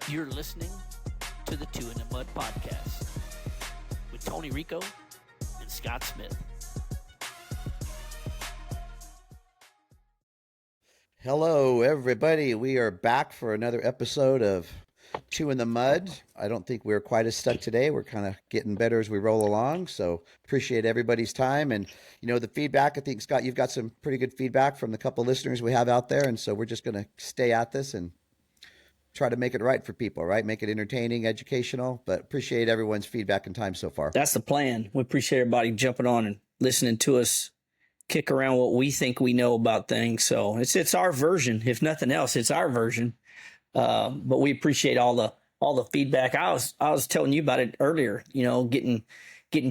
You're listening to the Two in the Mud podcast with Tony Rico and Scott Smith. Hello, everybody. We are back for another episode of Two in the Mud. I don't think we're quite as stuck today. We're kind of getting better as we roll along. So appreciate everybody's time. And, you know, the feedback, I think, Scott, you've got some pretty good feedback from the couple listeners we have out there. And so we're just going to stay at this and try to make it right for people, right? Make it entertaining, educational, but appreciate everyone's feedback and time so far. That's the plan. We appreciate everybody jumping on and listening to us kick around what we think we know about things. So it's our version. If nothing else, it's our version. But we appreciate all the feedback. I was telling you about it earlier, you know, getting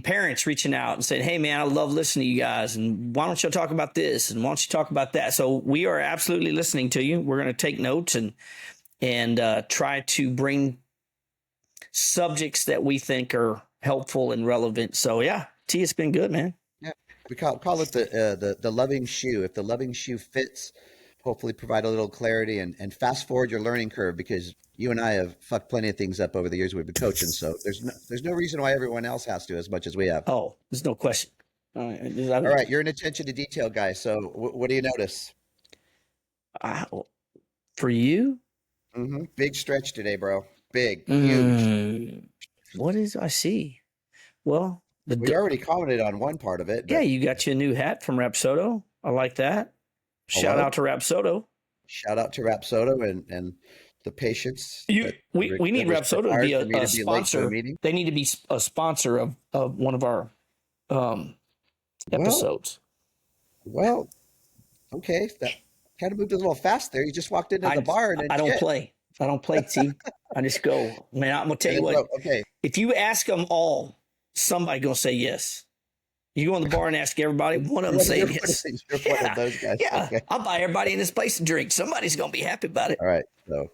parents reaching out and saying, "Hey man, I love listening to you guys. And why don't you talk about this? And why don't you talk about that?" So we are absolutely listening to you. We're going to take notes and try to bring subjects that we think are helpful and relevant. So yeah, T, it's been good, man. Yeah, we call it the loving shoe. If the loving shoe fits, hopefully provide a little clarity and fast forward your learning curve, because you and I have fucked plenty of things up over the years we've been coaching. So there's no reason why everyone else has to as much as we have. Oh, there's no question. All right, you're an attention to detail guy. So what do you notice? For you? Mm-hmm. Big stretch today, bro. Big, huge. What is I see? Well, we already commented on one part of it. Yeah, you got your new hat from Rapsodo. I like that. Shout out to Rapsodo. Shout out to Rapsodo and the patience. We need Rapsodo to be a sponsor. They need to be a sponsor of one of our episodes. Well, okay. That kind of moved a little fast there. You just walked into the bar. And I don't play. T. I just go. Man, I'm going to tell you what. Okay. If you ask them all, somebody going to say yes. You go in the bar and ask everybody, one of them say yes. You're one of those guys. Yeah. Okay. I'll buy everybody in this place a drink. Somebody's going to be happy about it. All right. So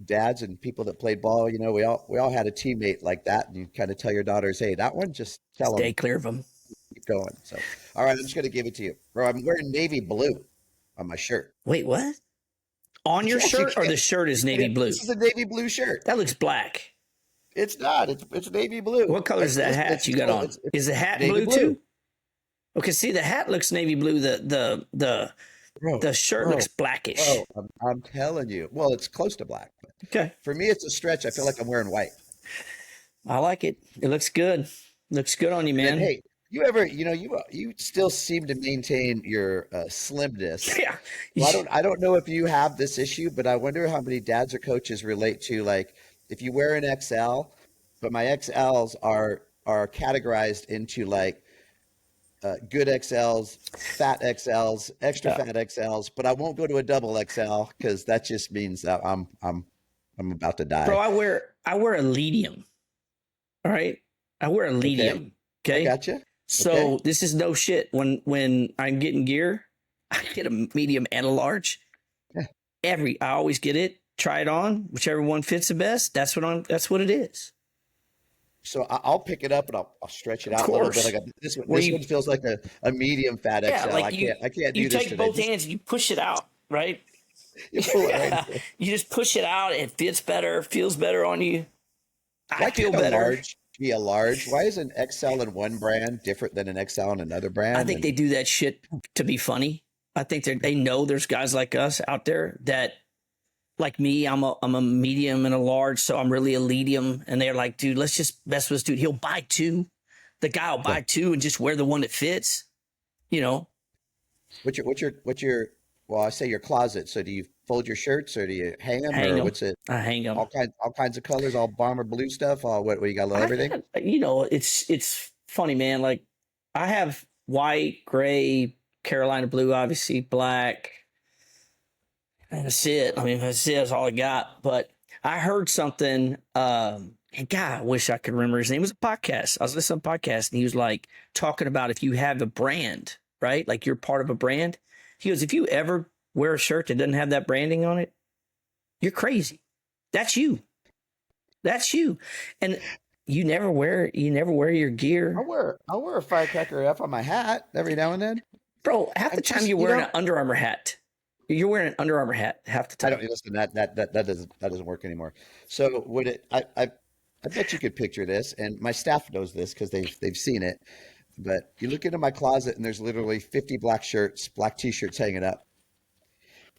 dads and people that played ball, you know, we all had a teammate like that. And you kind of tell your daughters, hey, that one, just tell them. Stay clear of them. Keep going. So, all right, I'm just going to give it to you. Bro, I'm wearing navy blue on my shirt. Wait, what? On your shirt, or the shirt is navy blue? This is a navy blue shirt. That looks black. It's not. It's navy blue. What color is that hat you got on? Is the hat blue too? Okay, see, the hat looks navy blue. The shirt looks blackish. Oh, I'm telling you. Well, it's close to black. Okay. For me, it's a stretch. I feel like I'm wearing white. I like it. It looks good. Looks good on you, man. And hey, you still seem to maintain your slimness. Yeah. Well, I don't know if you have this issue, but I wonder how many dads or coaches relate to, like, if you wear an XL, but my XLs are categorized into like good XLs, fat XLs, extra fat XLs, but I won't go to a double XL because that just means that I'm about to die. Bro, I wear a medium. All right, I wear a medium. Okay, gotcha. So This is no shit. When I'm getting gear, I get a medium and a large. Yeah. I always get it. Try it on, whichever one fits the best. That's what it is. So I'll pick it up and I'll stretch it out a little bit. Like this one feels like a medium fat XL. Like I can't do this. You take both hands and you push it out, right? You just push it out. It fits better, feels better on you. I feel better. Be a large. Why is an XL in one brand different than an XL in another brand? I think they do that shit to be funny. I think they know there's guys like us out there that, like me, I'm a medium and a large, so I'm really a medium. And they're like, dude, let's just mess with this dude. He'll buy two. The guy will buy two and just wear the one that fits. You know. What's your? Well, I say your closet. So do you fold your shirts or do you hang them? Hang them. What's it? I hang them. All kinds of colors, all bomber blue stuff. All what you got? Everything. You know, it's funny, man. Like I have white, gray, Carolina blue, obviously black. And that's it. I mean, that's all I got. But I heard something. And God, I wish I could remember his name. It was a podcast. I was listening to a podcast, and he was like talking about if you have a brand, right? Like you're part of a brand. He goes, if you ever wear a shirt that doesn't have that branding on it, you're crazy. That's you. And you never wear your gear. I'll wear a Firecracker F on my hat every now and then. Bro, half the time you're wearing an Under Armour hat. You're wearing an Under Armour hat half the I time. don't listen. That doesn't work anymore. So would it? I bet you could picture this, and my staff knows this because they've seen it. But you look into my closet, and there's literally 50 black shirts, black T-shirts hanging up,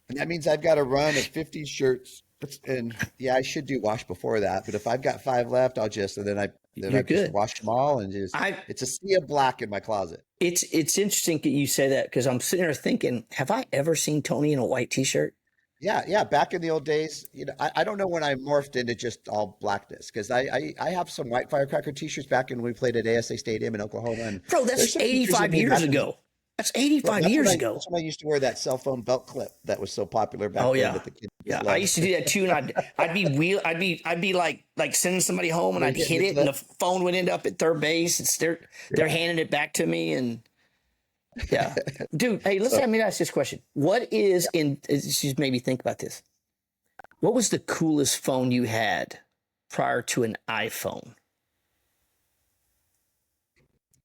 and that means I've got a run of 50 shirts. And yeah, I should do wash before that, but if I've got 5 left, I'll just and then You're I just good. wash them all and just I it's a sea of black in my closet. It's interesting that you say that because I'm sitting there thinking, have I ever seen Tony in a white T-shirt? Yeah. Back in the old days, I don't know when I morphed into just all blackness because I have some white firecracker T-shirts back when we played at ASA Stadium in Oklahoma, and Bro, there's that's some pictures of 85 me years back then. ago. That's Well, 85 years ago. that's when I used to wear that cell phone belt clip that was so popular back Oh then yeah. that the kids Yeah, I loved. used to do that too, and I'd be like sending somebody home, and They're I'd hitting hit the it, and the clip. phone would end up at third base. They're handing it back to me, and yeah, dude. Hey, So let me ask this question: What is in? Just made me think about this. What was the coolest phone you had prior to an iPhone?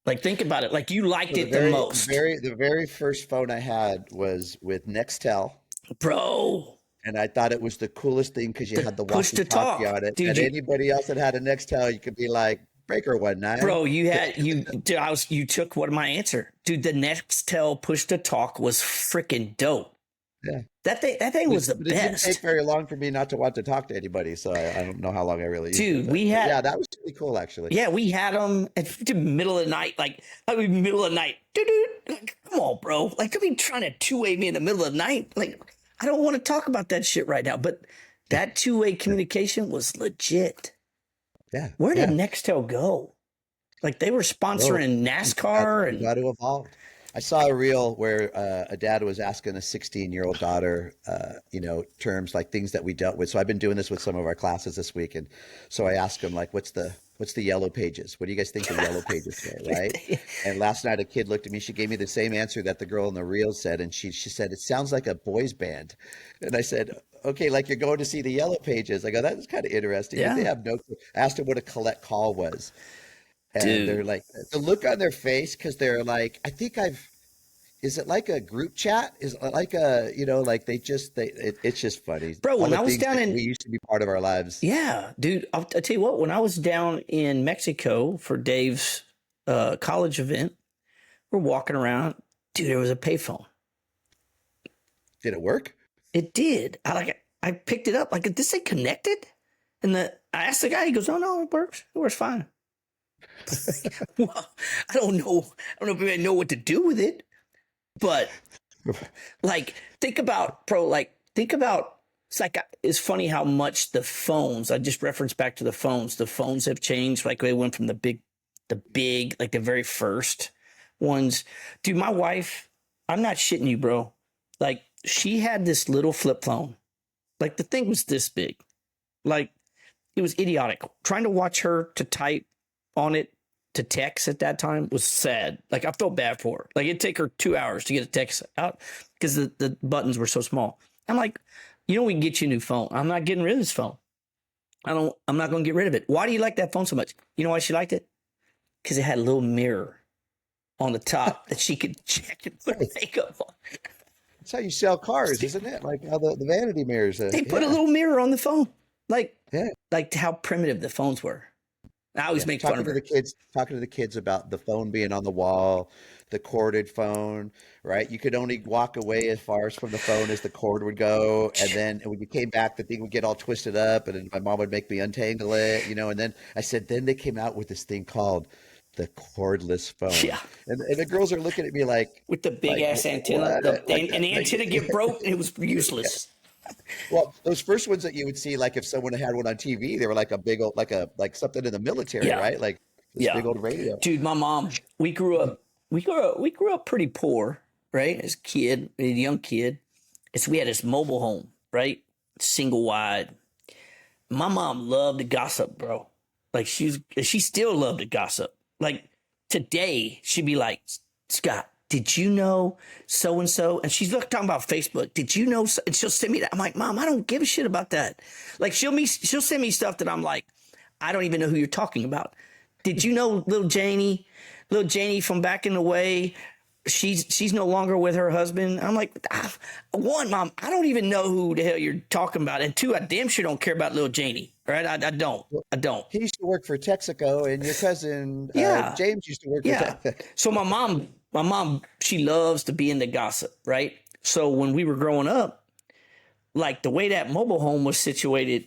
Like, think about it. Like, you liked the it the very most, the very first phone I had was with Nextel. bro. And I thought it was the coolest thing because you The had the push to walkie-talkie talk, on it. dude. And anybody else that had a Nextel, you could be like, "Breaker 19." Bro, dude, you took what my answer, dude. The Nextel push to talk was freaking dope. Yeah. That thing was the But it didn't take best, very long for me not to want to talk to anybody. So I don't know how long I really used it. dude. We But had, yeah, that was really cool, actually. yeah, we had them at the middle of the night, middle of the night, dude. Like, come on, bro. Like, don't be trying to two-way me in the middle of the night. Like, I don't want to talk about that shit right now. But that two-way communication was legit. Yeah. Where did Yeah. Nextel go? Like, they were Bro, sponsoring NASCAR you and got to evolve. I saw a reel where a dad was asking a 16-year-old daughter, terms like things that we dealt with. So I've been doing this with some of our classes this week, and so I asked him like, "What's the yellow pages? What do you guys think the yellow pages were?" Right? And last night a kid looked at me. She gave me the same answer that the girl in the reel said, and she said, "It sounds like a boys band." And I said, "Okay, like you're going to see the yellow pages." I go, "That's kind of interesting." But they yeah, have no clue. I asked them what a collect call was. And they're dude. like, the look on their face, because they're like, is it like a group chat? Is it like like it's just funny. Bro, All when the I was things down that in we used to be part of our lives. Yeah, dude. I'll tell you what. When I was down in Mexico for Dave's college event, we're walking around. Dude, there was a payphone. Did it work? It did. I picked it up. Like, is this thing connected? And I asked the guy. He goes, "Oh no, it works. It works fine." Well, I don't know. I don't know if I know what to do with it, but like, think about, bro. Like, think about. It's funny how much the phones. I just referenced back to the phones. The phones have changed. Like, they went from the big, like the very first ones. Dude, my wife. I'm not shitting you, bro. Like, she had this little flip phone. Like, the thing was this big. Like, it was idiotic. Trying to watch her to type on it to text at that time was sad. Like, I felt bad for her. Like, it'd take her 2 hours to get a text out because the buttons were so small. I'm like, we can get you a new phone. I'm not getting rid of this phone. I'm not going to get rid of it. Why do you like that phone so much? You know why she liked it? Because it had a little mirror on the top that she could check and put makeup on. That's how you sell cars, isn't it? Like how the vanity mirrors. They put a little mirror on the phone. Like Yeah. how primitive the phones were. I always make fun of her. Talking to the kids about the phone being on the wall, the corded phone, right? You could only walk away as far as from the phone as the cord would go. And then when you came back, the thing would get all twisted up, and then my mom would make me untangle it, and then I said, then they came out with this thing called the cordless phone. Yeah. And the girls are looking at me like, with the big ass antenna. And the antenna get broke, it was useless. well, those first ones that you would see, like if someone had one on TV, they were like a big old, like something in the military, Yeah. right? Like this big old radio. Dude, my mom, we grew up pretty poor, right? As a young kid. And so we had this mobile home, right? Single wide. My mom loved to gossip, bro. Like, she still loved to gossip. Like, today, she'd be like, "Scott, did you know so-and-so?" And she's talking about Facebook. "Did you know?" And she'll send me that. I'm like, "Mom, I don't give a shit about that." Like, she'll send me stuff that I'm like, I don't even know who you're talking about. "Did you know little Janie from back in the way, she's no longer with her husband. I'm like, one, Mom, I don't even know who the hell you're talking about, and two, I damn sure don't care about little Janie. Right? I don't. He used to work for Texaco, and your cousin James used to work for Texaco. So my mom, she loves to be into gossip, right? So when we were growing up, like the way that mobile home was situated,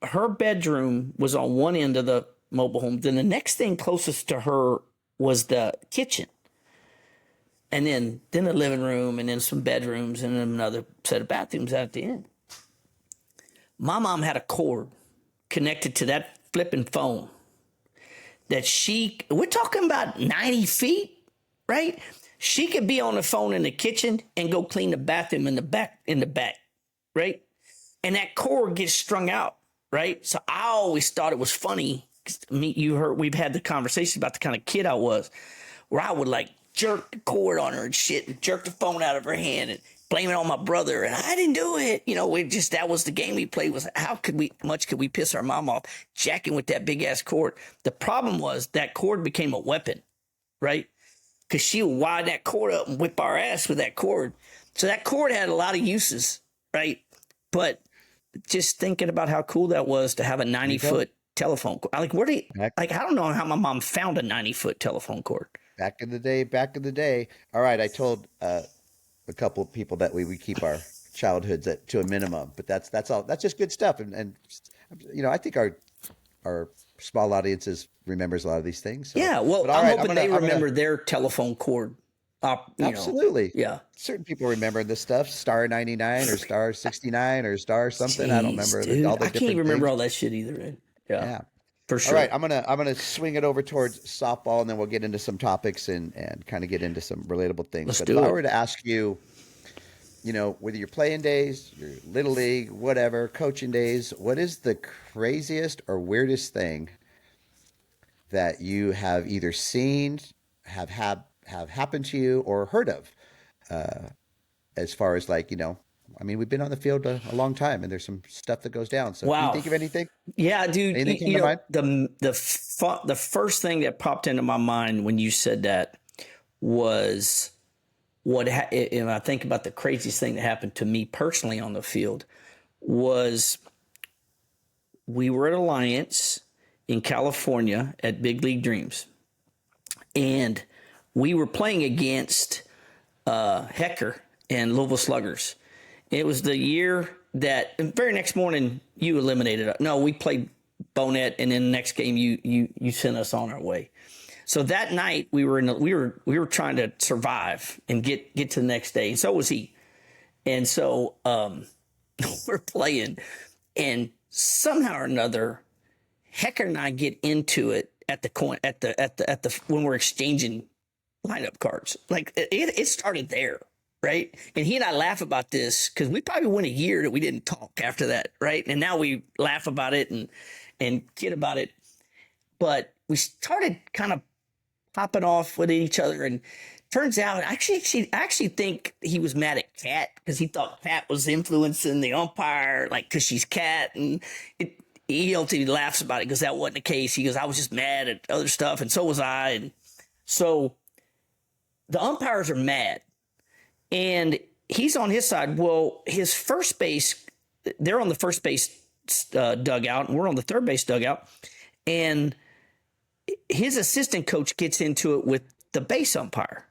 her bedroom was on one end of the mobile home. Then the next thing closest to her was the kitchen. And then the living room, and then some bedrooms, and then another set of bathrooms at the end. My mom had a cord connected to that flipping phone that we're talking about 90 feet, right? She could be on the phone in the kitchen and go clean the bathroom in the back, right? And that cord gets strung out, right? So I always thought it was funny. We've had the conversation about the kind of kid I was, where I would like jerk the cord on her and shit, and jerk the phone out of her hand and blame it on my brother. And I didn't do it. That was the game we played, was how much could we piss our mom off jacking with that big ass cord? The problem was that cord became a weapon, right? Because she would wire that cord up and whip our ass with that cord. So that cord had a lot of uses, right? But just thinking about how cool that was to have a 90-foot telephone cord. I don't know how my mom found a 90-foot telephone cord. Back in the day. All right, I told a couple of people that we keep our childhoods to a minimum, but that's all. That's just good stuff, and I think our small audiences remembers a lot of these things. So. Yeah, well, I'm hoping they remember their telephone cord. Absolutely. Yeah. Certain people remember this stuff, star 99 or star 69 or star something. Jeez, I don't remember dude, all the I different can't even remember things. all that shit either. Right? Yeah. For sure. All right, I'm gonna swing it over towards softball, and then we'll get into some topics and kind of get into some relatable things. But if I were to ask you, whether your playing days, your little league, whatever, coaching days, what is the craziest or weirdest thing that you have either seen, have happened to you, or heard of, as far as we've been on the field a long time, and there's some stuff that goes down. So Can you think of anything? Yeah, dude. Anything come to mind? The first thing that popped into my mind when you said that was and I think about the craziest thing that happened to me personally on the field was we were at Alliance in California at Big League Dreams, and we were playing against Hecker and Louisville Sluggers. It was the year that the very next morning you eliminated us. No, we played Bonet, and then the next game you sent us on our way. So that night we were trying to survive and get to the next day, and so was he. And so we're playing, and somehow or another, Hecker and I get into it at the when we're exchanging lineup cards. Like it started there. Right. And he and I laugh about this because we probably went a year that we didn't talk after that. Right. And now we laugh about it and kid about it. But we started kind of popping off with each other. And turns out, I actually think he was mad at Kat because he thought Kat was influencing the umpire, like, because she's Kat. And he ultimately laughs about it because that wasn't the case. He goes, I was just mad at other stuff. And so was I. And so the umpires are mad. And he's on his side. Well, his first base, they're on the first base dugout, and we're on the third base dugout. And his assistant coach gets into it with the base umpire.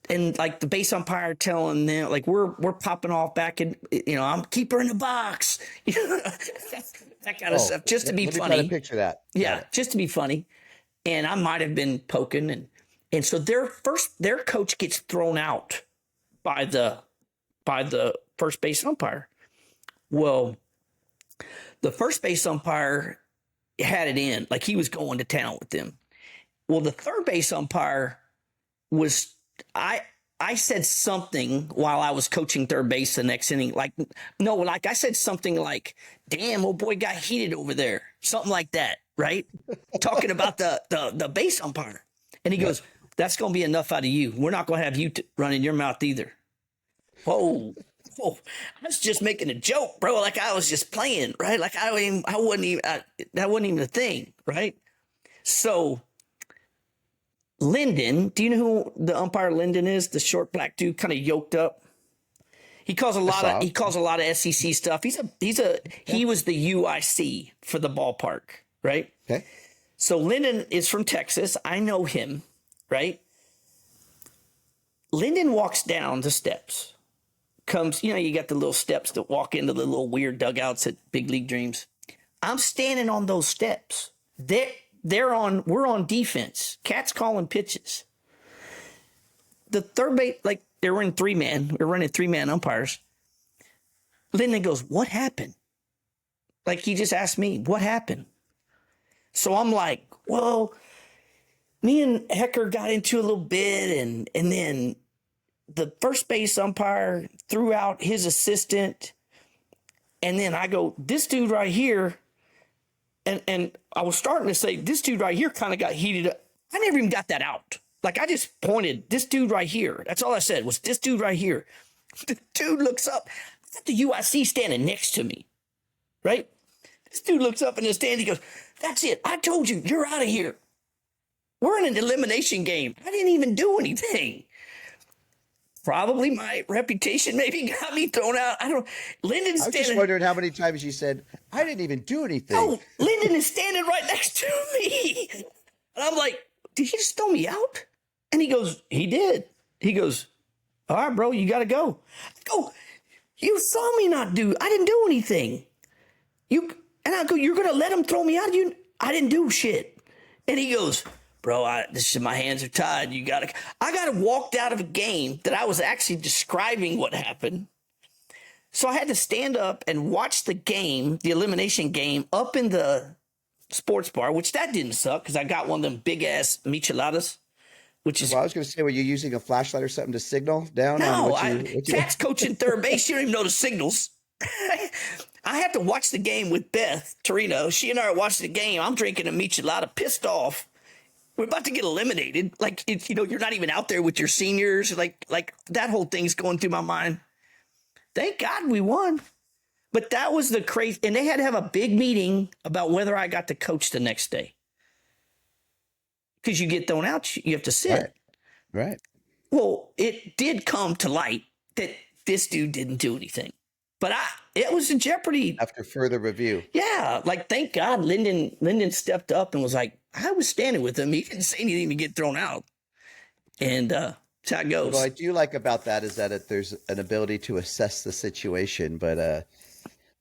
And like the base umpire telling them, like, we're popping off back in, I'm keep her in the box. That kind of stuff, just to be funny. Let me try to picture that. Yeah, just to be funny. And I might have been poking and so their coach gets thrown out by the first base umpire. Well, the first base umpire had it in, like he was going to town with them. Well, the third base umpire was I said something while I was coaching third base the next inning, I said something like, "Damn, old boy got heated over there," something like that, right? Talking about the base umpire, and he goes, "That's going to be enough out of you. We're not going to have you running your mouth either." Whoa. I was just making a joke, bro. Like I was just playing, right? Like that wasn't even a thing, right? So Lyndon, do you know who the umpire Lyndon is? The short black dude, kind of yoked up. He calls a lot of SEC stuff. He was the UIC for the ballpark, right? Okay. So Lyndon is from Texas. I know him, right? Lyndon walks down the steps. Comes, you got the little steps that walk into the little weird dugouts at Big League Dreams. I'm standing on those steps. We're on defense. Cat's calling pitches. The third base, like they were in 3-man. We're running 3-man umpires. Lyndon goes, "What happened?" Like he just asked me, "What happened?" So I'm like, well, me and Hecker got into a little bit, and then the first base umpire threw out his assistant, and then I go, "This dude right here," and I was starting to say, "This dude right here" kind of got heated up. I never even got that out. Like I just pointed, "This dude right here." That's all I said was, "This dude right here." The dude looks up. I got the UIC standing next to me, right? This dude looks up in the stand. He goes, "That's it. I told you, you're out of here. We're in an elimination game. I didn't even do anything." Probably my reputation maybe got me thrown out. I don't know. Lyndon's I was standing. just wondering how many times you said, "I didn't even do anything." No, Lyndon is standing right next to me. And I'm like, "Did he just throw me out?" And he goes, "He did." He goes, "All right, bro, you got to go." I go, "You saw me not do. I didn't do anything." And I go, "You're going to let him throw me out? I didn't do shit." And he goes, "Bro, my hands are tied. I got walked out of a game that I was actually describing what happened. So I had to stand up and watch the game, the elimination game, up in the sports bar, which that didn't suck because I got one of them big ass micheladas, which is. Well, I was going to say, were you using a flashlight or something to signal down? No, on Cat's coaching third base. You don't even know the signals. I had to watch the game with Beth Torino. She and I are watching the game. I'm drinking a michelada, pissed off. We're about to get eliminated. Like, you're not even out there with your seniors. Like that whole thing's going through my mind. Thank God we won. But that was the crazy. And they had to have a big meeting about whether I got to coach the next day. Because you get thrown out, you have to sit. Right. Well, it did come to light that this dude didn't do anything. But it was in jeopardy. After further review. Yeah. Like, thank God Lyndon stepped up and was like, I was standing with him. He didn't say anything to get thrown out. And that's how it goes. What I do like about that is that there's an ability to assess the situation. But,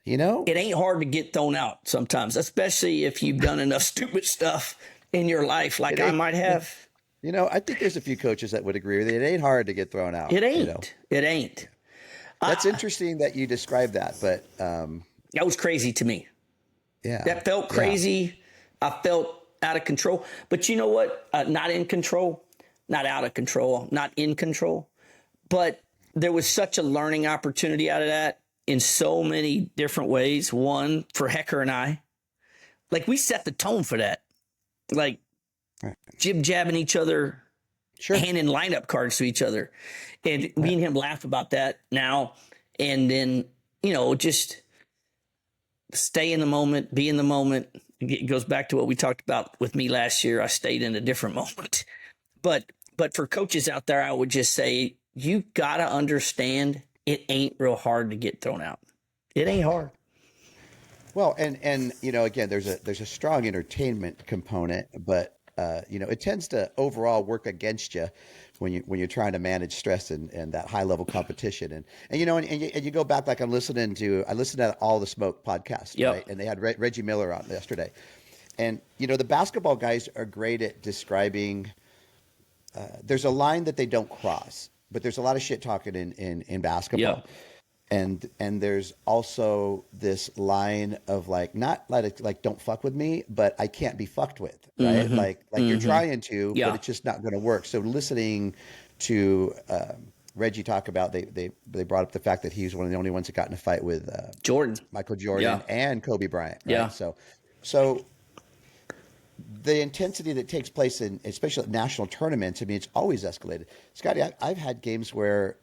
it ain't hard to get thrown out sometimes, especially if you've done enough stupid stuff in your life like I might have. I think there's a few coaches that would agree with you. It ain't hard to get thrown out. It ain't. It ain't. That's interesting that you described that, but that was crazy to me. Yeah. That felt crazy. Yeah. I felt out of control. But you know what? Not in control, not out of control, not in control. But there was such a learning opportunity out of that in so many different ways. One, for Hecker and I. Like, we set the tone for that. Like, jib-jabbing each other, handing lineup cards to each other. And me and him laugh about that now. And then, just stay in the moment, be in the moment. It goes back to what we talked about with me last year. I stayed in a different moment. But for coaches out there, I would just say, you got to understand it ain't real hard to get thrown out. It ain't hard. Well, and again, there's a strong entertainment component, but it tends to overall work against you when you're trying to manage stress and that high level competition. And you go back, like I listened to All the Smoke podcast, right? And they had Reggie Miller on yesterday. And, the basketball guys are great at describing, there's a line that they don't cross, but there's a lot of shit talking in basketball. And there's also this line of not like don't fuck with me, but I can't be fucked with, right? Mm-hmm. Like you're trying to, but it's just not going to work. So listening to Reggie talk about, they brought up the fact that he's one of the only ones that got in a fight with Michael Jordan and Kobe Bryant. Right? Yeah. So the intensity that takes place in, especially at national tournaments, I mean, it's always escalated. Scotty, I've had games where,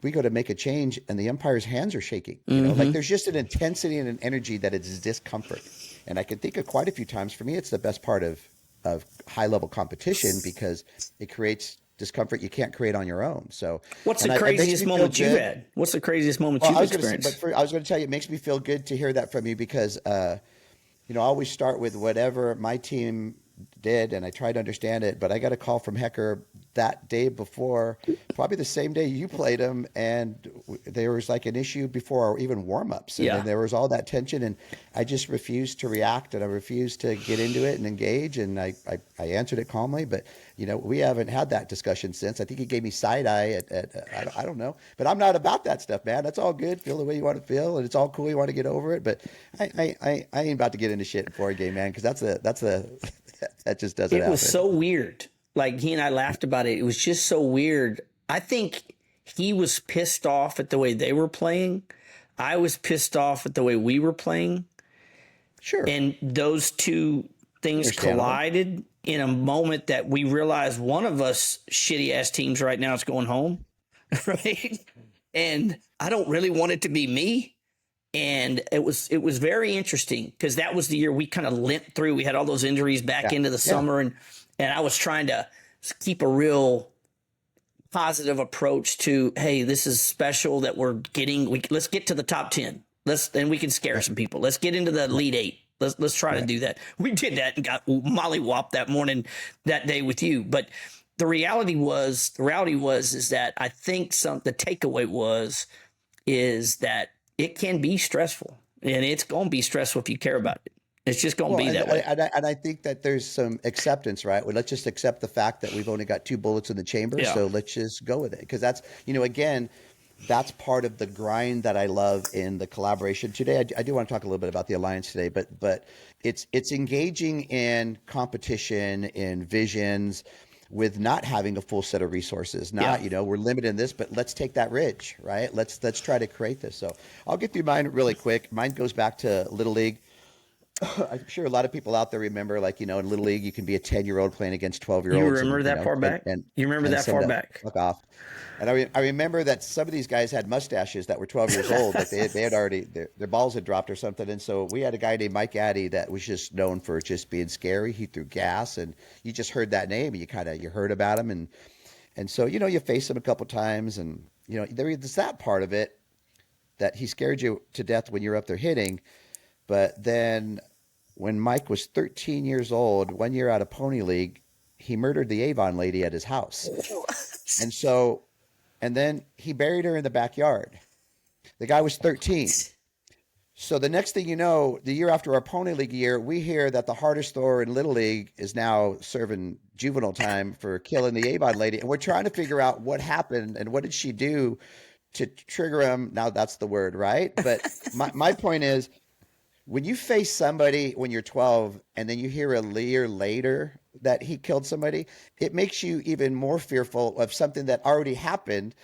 we go to make a change and the umpire's hands are shaking. Like there's just an intensity and an energy that it's discomfort. And I can think of quite a few times. For me, it's the best part of of high level competition because it creates discomfort you can't create on your own. So what's and the it makes craziest me feel moment you've good. had? What's the craziest moment Well, you've I was going to say, experienced? I was going to tell you, it makes me feel good to hear that from you because, I always start with whatever my team did, and I try to understand it. But I got a call from Hecker that day before, probably the same day you played him, and there was like an issue before even warm-ups, and Yeah. then there was all that tension, and I just refused to react, and I refused to get into it and engage, and I answered it calmly. But we haven't had that discussion since. I think he gave me side eye I don't know, but I'm not about that stuff, man. That's all good. Feel the way you want to feel, and it's all cool. You want to get over it, but I ain't about to get into shit before a game, man, because that just doesn't It happen. was so weird. Like he and I laughed about it. It was just so weird. I think he was pissed off at the way they were playing. I was pissed off at the way we were playing. Sure. And those two things collided in a moment that we realized one of us shitty ass teams right now is going home. Right. And I don't really want it to be me. And it was very interesting because that was the year we kind of limped through. We had all those injuries back into the summer, and I was trying to keep a real positive approach to, hey, this is special that we're getting. Let's get to the top 10. And we can scare some people. Let's get into the Elite 8. Let's try to do that. We did that and got mollywopped that day with you. But the reality was is that I think the takeaway is that it can be stressful, and it's going to be stressful if you care about it. It's just going to be that way. And I think that there's some acceptance, right? Well, let's just accept the fact that we've only got 2 bullets in the chamber. So let's just go with it. Because that's, again, that's part of the grind that I love in the collaboration. Today, I do want to talk a little bit about the Alliance today, but it's engaging in competition, in visions, with not having a full set of resources. We're limited in this, but let's take that ridge, right? Let's try to create this. So I'll get through mine really quick. Mine goes back to Little League. I'm sure a lot of people out there remember, like, in Little League, you can be a 10-year-old playing against 12-year-olds. You remember that far back? You remember that far back? Fuck off. And I remember that some of these guys had mustaches that were 12 years old. Like they had already, their balls had dropped or something. And so we had a guy named Mike Addy that was just known for just being scary. He threw gas, and you just heard that name, and you heard about him. And so, you face him a couple times, and, there's that part of it that he scared you to death when you're up there hitting. But then when Mike was 13 years old, 1 year out of Pony League, he murdered the Avon lady at his house. And then he buried her in the backyard. The guy was 13. So the next thing you know, the year after our Pony League year, we hear that the hardest thrower in Little League is now serving juvenile time for killing the Avon lady. And we're trying to figure out what happened and what did she do to trigger him. Now that's the word, right? But my point is, when you face somebody when you're 12 and then you hear a year later that he killed somebody, it makes you even more fearful of something that already happened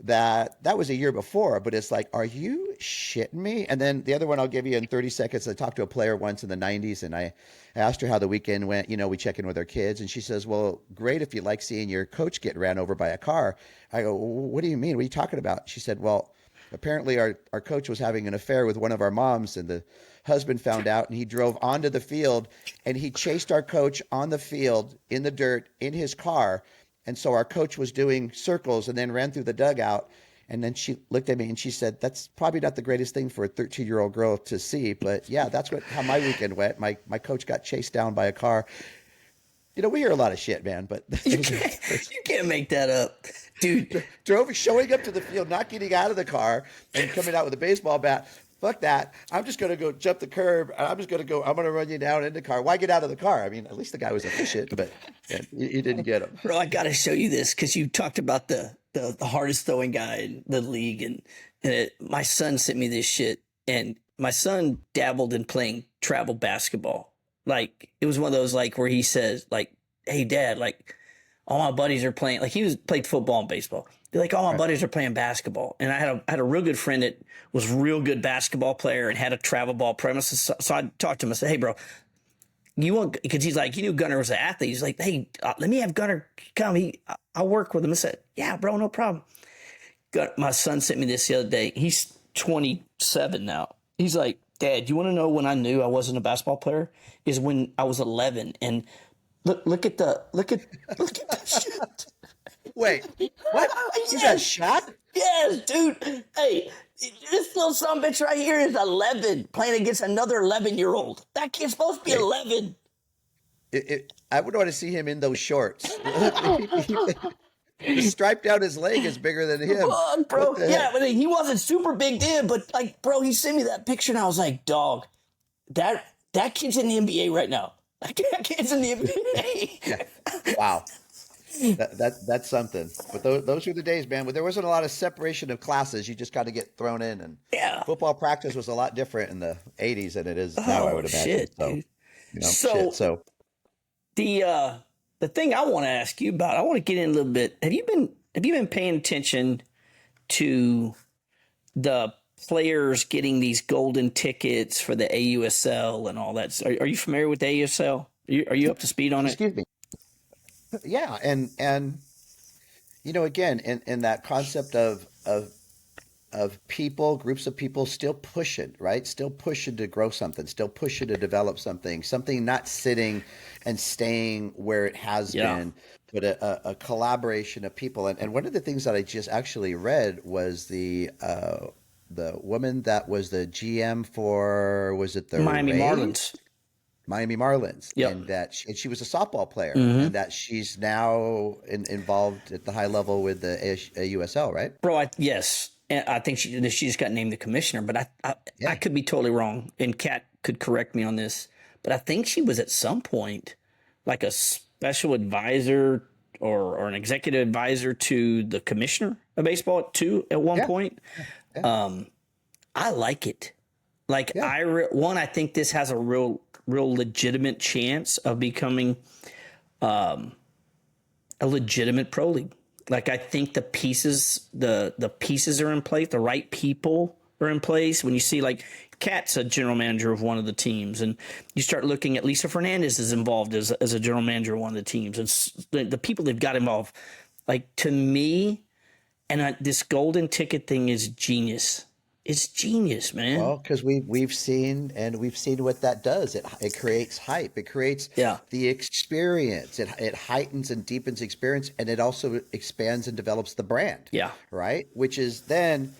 that was a year before. But it's like, are you shitting me? And then the other one I'll give you in 30 seconds. I talked to a player once in the 90s, and I asked her how the weekend went. We check in with our kids, and she says, well, great if you like seeing your coach get ran over by a car. I go, what do you mean? What are you talking about? She said, well, apparently our coach was having an affair with one of our moms, and the husband found out, and he drove onto the field, and he chased our coach on the field in the dirt in his car. And so our coach was doing circles and then ran through the dugout. And then she looked at me and she said, that's probably not the greatest thing for a 13-year-old girl to see. But yeah, that's how my weekend went. My coach got chased down by a car. We hear a lot of shit, man, but you can't make that up, dude. Showing up to the field, not getting out of the car and coming out with a baseball bat. Fuck that. I'm just going to go jump the curb. I'm going to run you down in the car. Why get out of the car? I mean, at least the guy was efficient, but you didn't get him. Bro, I got to show you this because you talked about the hardest throwing guy in the league. And my son sent me this shit. And my son dabbled in playing travel basketball. Like, it was one of those, like, where he says, like, hey, Dad, like, all my buddies are playing. Like, played football and baseball. They're like, all my buddies are playing basketball. And I had a real good friend that was a real good basketball player and had a travel ball premise. So I talked to him. I said, hey, bro, because he's like, he knew Gunner was an athlete. He's like, hey, let me have Gunner come. I'll work with him. I said, yeah, bro, no problem. My son sent me this the other day. He's 27 now. He's like, Dad, you want to know when I knew I wasn't a basketball player? Is when I was 11. And Look at the shit. Wait, what? Is that Shaq? Yes, dude. Hey, this little son of a bitch right here is 11, playing against another 11-year-old. That kid's supposed to be 11. I would want to see him in those shorts. The stripe down his leg is bigger than him. Bro, yeah, but he wasn't super big then, but like, bro, he sent me that picture and I was like, dog, that kid's in the NBA right now. That kid's in the NBA. Yeah. Wow. That's something. But those were the days, man. There wasn't a lot of separation of classes. You just got to get thrown in, and football practice was a lot different in the 80s than it is now, I would imagine. So the thing I want to ask you about, I want to get in a little bit. Have you been paying attention to the players getting these golden tickets for the AUSL and all that? Are you familiar with the AUSL? Are you up to speed on it? Excuse me. Yeah, and again, in that concept of people, groups of people still pushing, right? Still pushing to grow something, still pushing to develop something not sitting and staying where it has been, but a collaboration of people. And one of the things that I just actually read was the woman that was the GM for, was it the Miami Marlins? Miami Marlins, yep. And she was a softball player, and that she's now involved at the high level with the AUSL, right? Bro, yes. And I think she just got named the commissioner, but I could be totally wrong, and Kat could correct me on this, but I think she was at some point like a special advisor or an executive advisor to the commissioner of baseball at one point. Yeah. I like it. Like I think this has a real legitimate chance of becoming a legitimate pro league. Like I think the pieces are in place, the right people are in place. When you see like Kat's a general manager of one of the teams, and you start looking at Lisa Fernandez is involved as a general manager of one of the teams, and the people they've got involved, like to me, and this golden ticket thing is genius. It's genius, man. Well, because we've seen what that does. It creates hype. It creates the experience. It heightens and deepens experience, and it also expands and develops the brand. Yeah. Right. Which is then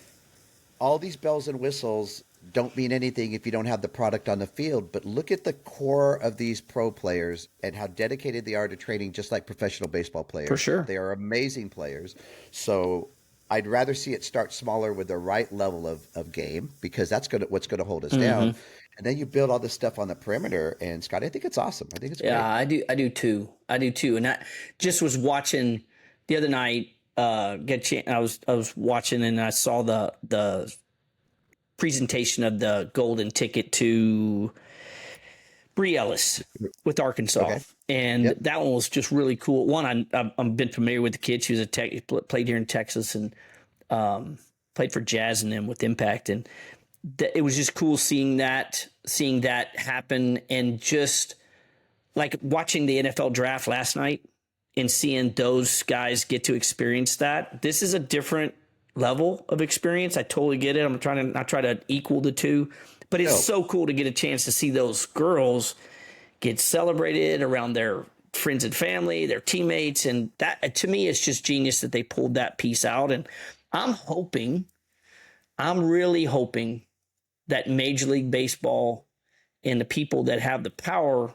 all these bells and whistles don't mean anything if you don't have the product on the field. But look at the core of these pro players and how dedicated they are to training, just like professional baseball players. For sure, they are amazing players. So I'd rather see it start smaller with the right level of game, because that's what's going to hold us down. And then you build all this stuff on the perimeter. And Scott, I think it's awesome. I think it's great. Yeah, I do too. And I just was watching the other night. I was watching and I saw the presentation of the golden ticket to Bree Ellis with Arkansas. Okay. And that one was just really cool. One, I've been familiar with the kid. She was played here in Texas and played for Jazz and then with Impact. And it was just cool seeing that happen, and just like watching the NFL draft last night and seeing those guys get to experience that. This is a different level of experience. I totally get it. I'm trying to not try to equal the two, but it's so cool to get a chance to see those girls get celebrated around their friends and family, their teammates. And that, to me, it's just genius that they pulled that piece out. And I'm really hoping that Major League Baseball and the people that have the power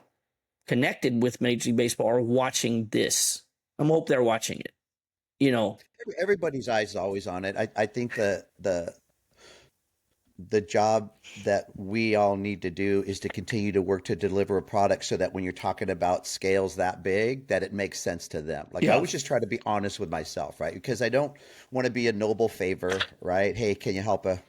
connected with Major League Baseball are watching this. I hope they're watching it. Everybody's eyes is always on it. I think the job that we all need to do is to continue to work to deliver a product so that when you're talking about scales that big, that it makes sense to them. Like I always just try to be honest with myself, right? Because I don't want to be a noble favor, right? Hey, can you help a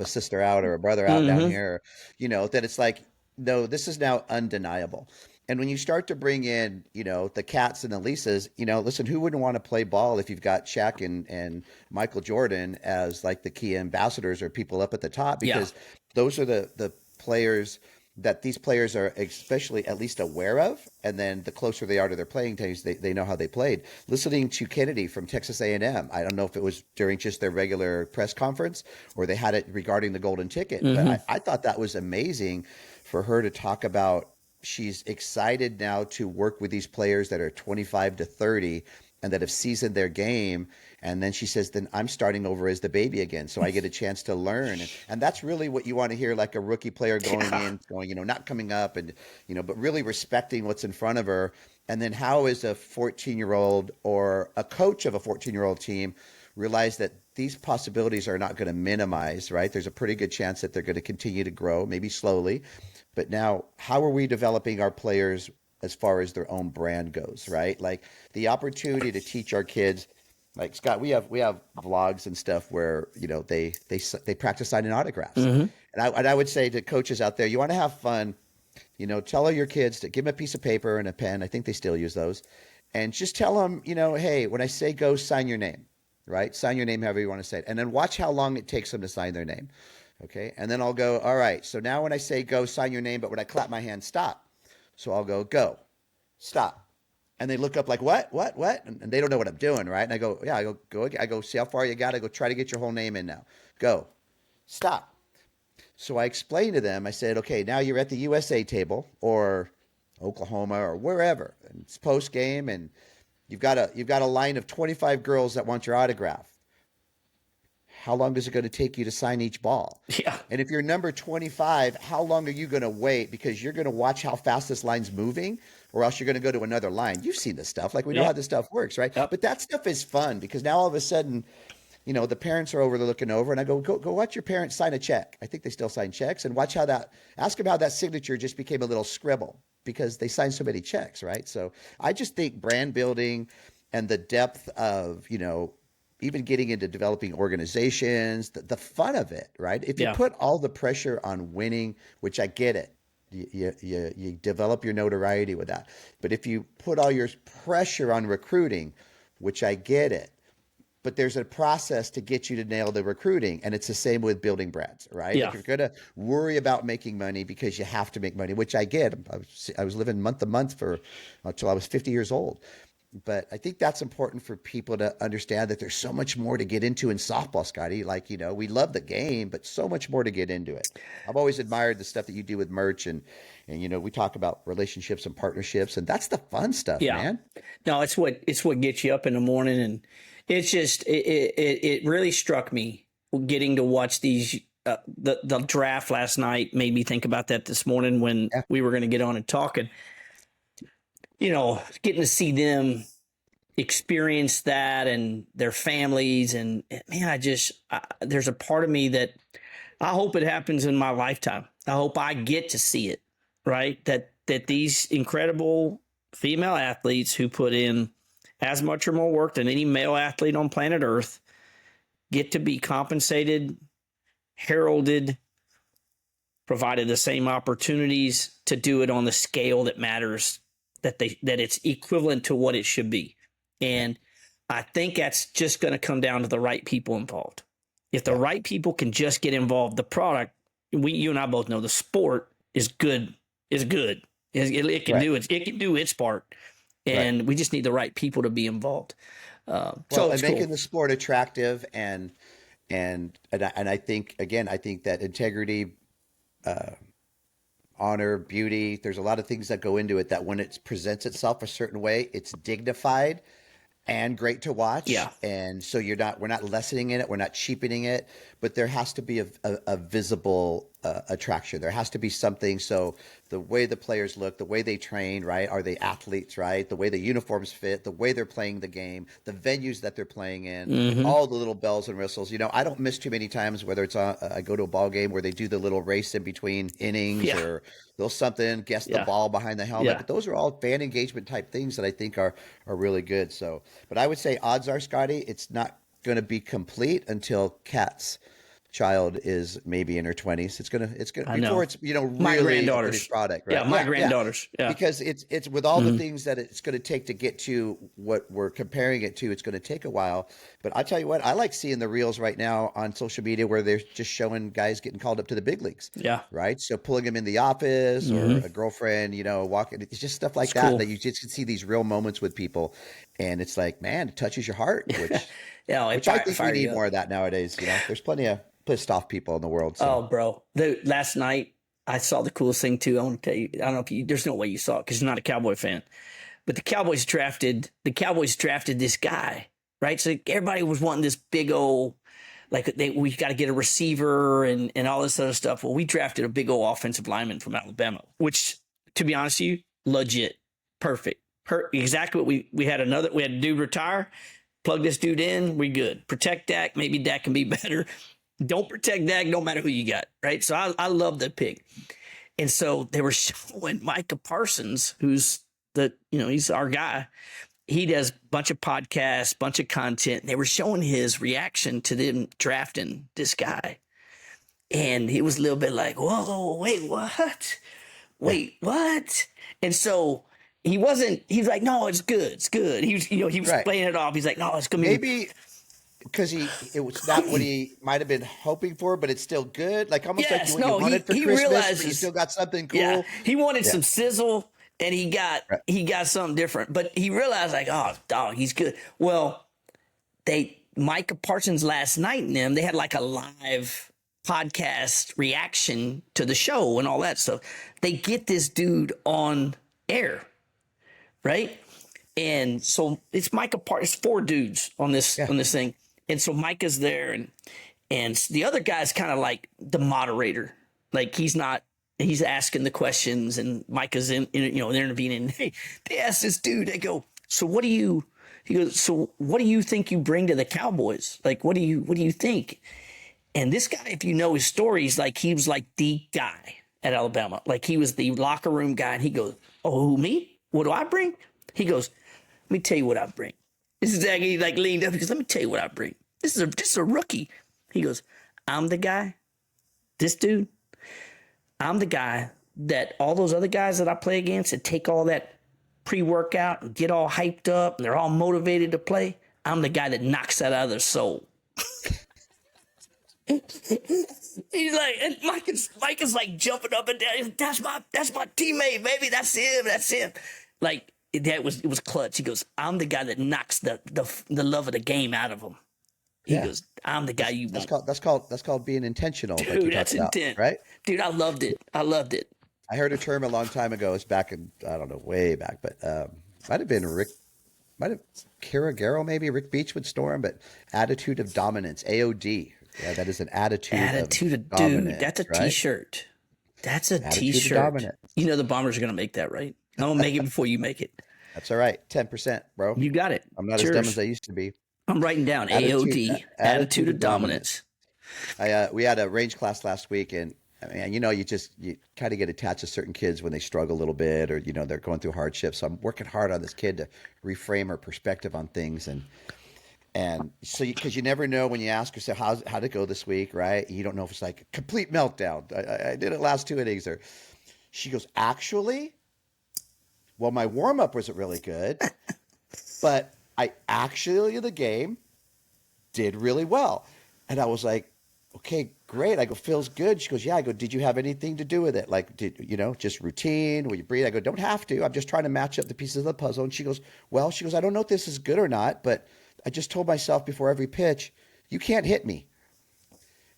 sister out or a brother out down here? That it's like, no, this is now undeniable. And when you start to bring in, the Cats and the Lisas, listen, who wouldn't want to play ball if you've got Shaq and Michael Jordan as like the key ambassadors or people up at the top? Because those are the players that these players are especially at least aware of. And then the closer they are to their playing days, they know how they played. Listening to Kennedy from Texas A&M, I don't know if it was during just their regular press conference or they had it regarding the golden ticket, but I thought that was amazing for her to talk about she's excited now to work with these players that are 25 to 30 and that have seasoned their game. And then she says, then I'm starting over as the baby again. So I get a chance to learn. And that's really what you want to hear, like a rookie player going in, going, not coming up and, but really respecting what's in front of her. And then how is a 14-year-old or a coach of a 14-year-old team realize that these possibilities are not going to minimize, right? There's a pretty good chance that they're going to continue to grow, maybe slowly. But now, how are we developing our players as far as their own brand goes, right? Like the opportunity to teach our kids, like Scott, we have vlogs and stuff where, they practice signing autographs. Mm-hmm. And I would say to coaches out there, you want to have fun, tell all your kids to give them a piece of paper and a pen. I think they still use those. And just tell them, hey, when I say go, sign your name, right? Sign your name however you want to say it. And then watch how long it takes them to sign their name. Okay. And then I'll go, all right. So now when I say go, sign your name, but when I clap my hand, stop. So I'll go, stop. And they look up like, what? And they don't know what I'm doing, right? And I go, yeah, I go, see how far you got. I go, try to get your whole name in now. Go, stop. So I explained to them, I said, okay, now you're at the USA table or Oklahoma or wherever. And it's post game and you've got a line of 25 girls that want your autograph. How long is it going to take you to sign each ball? Yeah. And if you're number 25, how long are you going to wait? Because you're going to watch how fast this line's moving, or else you're going to go to another line. You've seen this stuff. Like we know how this stuff works, right? Yep. But that stuff is fun because now all of a sudden, the parents are over there looking over, and I go watch your parents sign a check. I think they still sign checks, and watch ask them how that signature just became a little scribble because they signed so many checks, right? So I just think brand building and the depth of, even getting into developing organizations, the fun of it, right? If you put all the pressure on winning, which I get it, you develop your notoriety with that. But if you put all your pressure on recruiting, which I get it, but there's a process to get you to nail the recruiting. And it's the same with building brands, right? Yeah. If you're going to worry about making money because you have to make money, which I get. I was living month to month until I was 50 years old. But I think that's important for people to understand that there's so much more to get into in softball, Scotty. Like, we love the game, but so much more to get into it. I've always admired the stuff that you do with merch and we talk about relationships and partnerships, and that's the fun stuff, man. No, it's what gets you up in the morning. And it's just, it really struck me getting to watch these, the draft last night made me think about that this morning when we were going to get on and talking. Getting to see them experience that and their families. And man, there's a part of me that I hope it happens in my lifetime. I hope I get to see it, right? That these incredible female athletes who put in as much or more work than any male athlete on planet Earth get to be compensated, heralded, provided the same opportunities to do it on the scale that matters, that it's equivalent to what it should be. And I think that's just going to come down to the right people involved. If the right people can just get involved, the product, you and I both know the sport is good. It can do it. It can do its part. And we just need the right people to be involved. So making the sport attractive and I think that integrity, honor, beauty, there's a lot of things that go into it that when it presents itself a certain way, it's dignified and great to watch. Yeah. And so we're not lessening it. We're not cheapening it, but there has to be a visible attraction. There has to be something. So the way the players look, the way they train, right? Are they athletes, right? The way the uniforms fit, the way they're playing the game, the venues that they're playing in, all the little bells and whistles. I don't miss too many times, whether it's I go to a ball game where they do the little race in between innings or they'll guess the ball behind the helmet. But those are all fan engagement type things that I think are really good. So, but I would say odds are, Scotty, it's not going to be complete until Kat's child is maybe in her 20s. It's gonna before it's my really granddaughters. a finished product, right? Yeah, my granddaughters. Yeah. Because it's with all the things that it's going to take to get to what we're comparing it to. It's going to take a while, but I tell you what, I like seeing the reels right now on social media where they're just showing guys getting called up to the big leagues. Yeah, right. So pulling them in the office or a girlfriend, walking. It's just stuff like that that you just can see these real moments with people, and it's like, man, it touches your heart. Which which I think we need more of that nowadays. There's plenty of pissed off people in the world. So. Oh, bro. Last night, I saw the coolest thing too. I want to tell you. I don't know if you. There's no way you saw it because you're not a Cowboy fan. But the Cowboys drafted this guy, right? So everybody was wanting this big old, we got to get a receiver and all this other stuff. Well, we drafted a big old offensive lineman from Alabama, which, to be honest with you, legit, perfect, exactly what we had. We had a dude retire, plug this dude in, we good. Protect Dak, maybe Dak can be better. Don't protect Dak, no matter who you got, right? So I love that pick. And so they were showing Micah Parsons, who's he's our guy. He does a bunch of podcasts, bunch of content. They were showing his reaction to them drafting this guy. And he was a little bit like, whoa, wait, what? Wait, what? And so he's like, no, it's good. It's good. He was playing it off. He's like, no, it's going to be. Maybe because it was not what he might have been hoping for, but it's still good. Like almost like what you wanted for Christmas, realizes, but you still got something cool. Yeah, he wanted some sizzle. And he got something different, but he realized like, oh, dog, he's good. Well, Micah Parsons last night and them, they had like a live podcast reaction to the show and all that stuff. They get this dude on air, right? And so it's Micah Parsons, 4 dudes on this thing, and so Micah's there, and the other guy's kind of like the moderator, like he's asking the questions and Micah's intervening. Hey, they asked this dude, they go, so what do you think you bring to the Cowboys? Like, what do you think? And this guy, if you know his stories, like he was like the guy at Alabama. Like he was the locker room guy. And he goes, oh, who, me? What do I bring? He goes, let me tell you what I bring. This is exactly, he like leaned up because let me tell you what I bring. This is a rookie. He goes, I'm the guy, this dude. I'm the guy that all those other guys that I play against that take all that pre-workout and get all hyped up and they're all motivated to play. I'm the guy that knocks that out of their soul. He's like, and Mike is like jumping up and down. That's my teammate, baby. That's him. Like it was clutch. He goes, I'm the guy that knocks the love of the game out of him. He goes, I'm the guy you want. That's called being intentional. Dude, that's intent, right? Dude, I loved it. I heard a term a long time ago. It's back in, I don't know, way back, but might have Kira Garrow, maybe Rick Beach would storm, but attitude of dominance, AOD. Yeah, that is an attitude of dominance, dude. That's a right? T-shirt. That's a Attitude T-shirt. of dominance. You know the Bombers are gonna make that, right? I'm gonna make it before you make it. That's all right. 10%, bro. You got it. I'm not Cheers. as dumb as I used to be. I'm writing down AOD, attitude of dominance. We had a range class last week, and I mean, you kind of get attached to certain kids when they struggle a little bit, or they're going through hardships. So I'm working hard on this kid to reframe her perspective on things, and so because you never know when you ask yourself how'd it go this week, right? You don't know if it's like a complete meltdown. I did it last 2 innings, or she goes, actually, well, my warm up wasn't really good, but I actually, in the game, did really well. And I was like, okay, great. I go, feels good. She goes, yeah. I go, did you have anything to do with it? Like, just routine? Will you breathe? I go, don't have to. I'm just trying to match up the pieces of the puzzle. And she goes, I don't know if this is good or not, but I just told myself before every pitch, you can't hit me.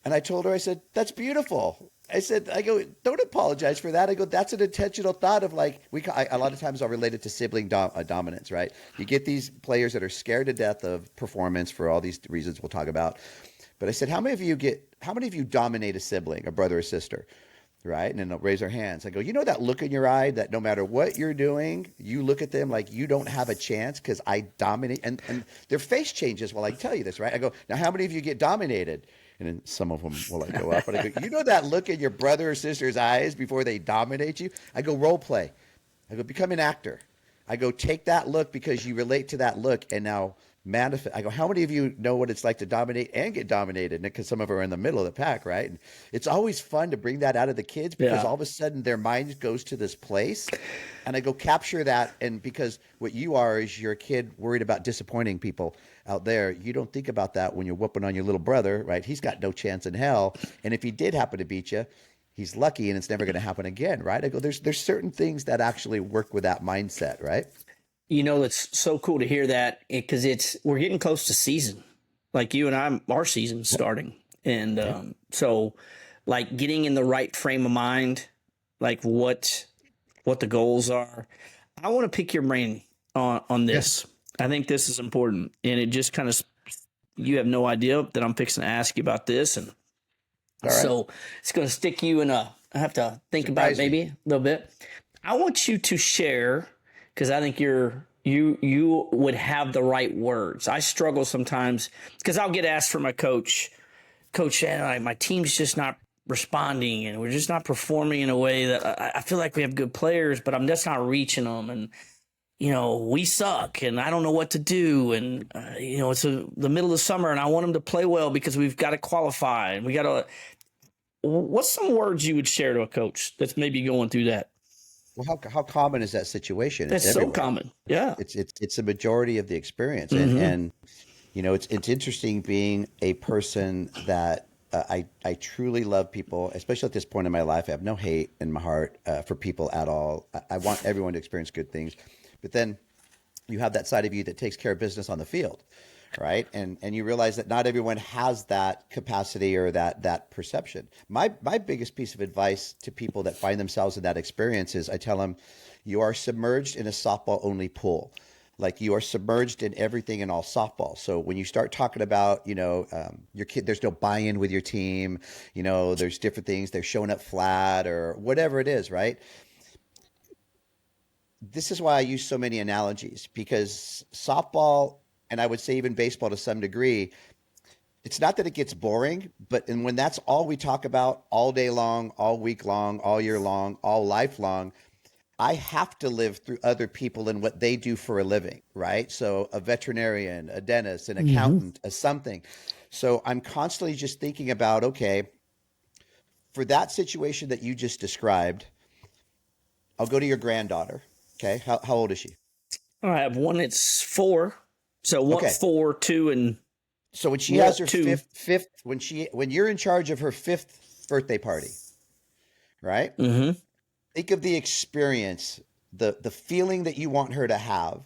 And I told her, I said, that's beautiful. I go, don't apologize for that. I go, that's an intentional thought of like, a lot of times I'll relate it to sibling dominance, right? You get these players that are scared to death of performance for all these reasons we'll talk about. But I said, how many of you dominate a sibling, a brother or sister, right? And then they'll raise their hands. I go, that look in your eye that no matter what you're doing, you look at them like you don't have a chance because I dominate. And their face changes while I tell you this, right? I go, now how many of you get dominated? And then some of them will like go up. But I go, that look in your brother or sister's eyes before they dominate you? I go, role play. I go, become an actor. I go, take that look because you relate to that look and now manifest. I go, how many of you know what it's like to dominate and get dominated? Because some of them are in the middle of the pack, right? And it's always fun to bring that out of the kids because all of a sudden their mind goes to this place. And I go, capture that. And because what you are is you're a kid worried about disappointing people out there. You don't think about that when you're whooping on your little brother, right? He's got no chance in hell. And if he did happen to beat you, he's lucky and it's never going to happen again, right? I go, there's certain things that actually work with that mindset, right? It's so cool to hear that because we're getting close to season. Like you and our season's starting. And so like getting in the right frame of mind like what the goals are. I want to pick your brain on this. I think this is important, and it just kind of, you have no idea that I'm fixing to ask you about this, and so it's going to stick you in a. I have to think about it maybe a little bit. I want you to share, because I think you would have the right words. I struggle sometimes because I'll get asked for my coach, my team's just not responding and we're just not performing in a way that I feel like we have good players, but I'm just not reaching them. And, we suck and I don't know what to do. And, it's the middle of the summer and I want them to play well because we've got to qualify and we got to. What's some words you would share to a coach that's maybe going through that? Well, how common is that situation? That's so common. Yeah. It's a majority of the experience. And it's interesting being a person that I truly love people, especially at this point in my life. I have no hate in my heart for people at all. I want everyone to experience good things. But then you have that side of you that takes care of business on the field, right? And you realize that not everyone has that capacity or that perception. My biggest piece of advice to people that find themselves in that experience is I tell them, you are submerged in a softball only pool. Like you are submerged in everything in all softball. So when you start talking about, your kid, there's no buy-in with your team, there's different things, they're showing up flat or whatever it is, right? This is why I use so many analogies, because softball, and I would say even baseball to some degree, it's not that it gets boring, but when that's all we talk about all day long, all week long, all year long, all life long, I have to live through other people and what they do for a living, right? So a veterinarian, a dentist, an accountant, a something. So I'm constantly just thinking about, okay, for that situation that you just described, I'll go to your granddaughter. Okay. How old is she? I have one that's 4. So 1, 4, 2, and so when she has her fifth, when you're in charge of her 5th birthday party, right? Mm-hmm. Think of the experience, the feeling that you want her to have,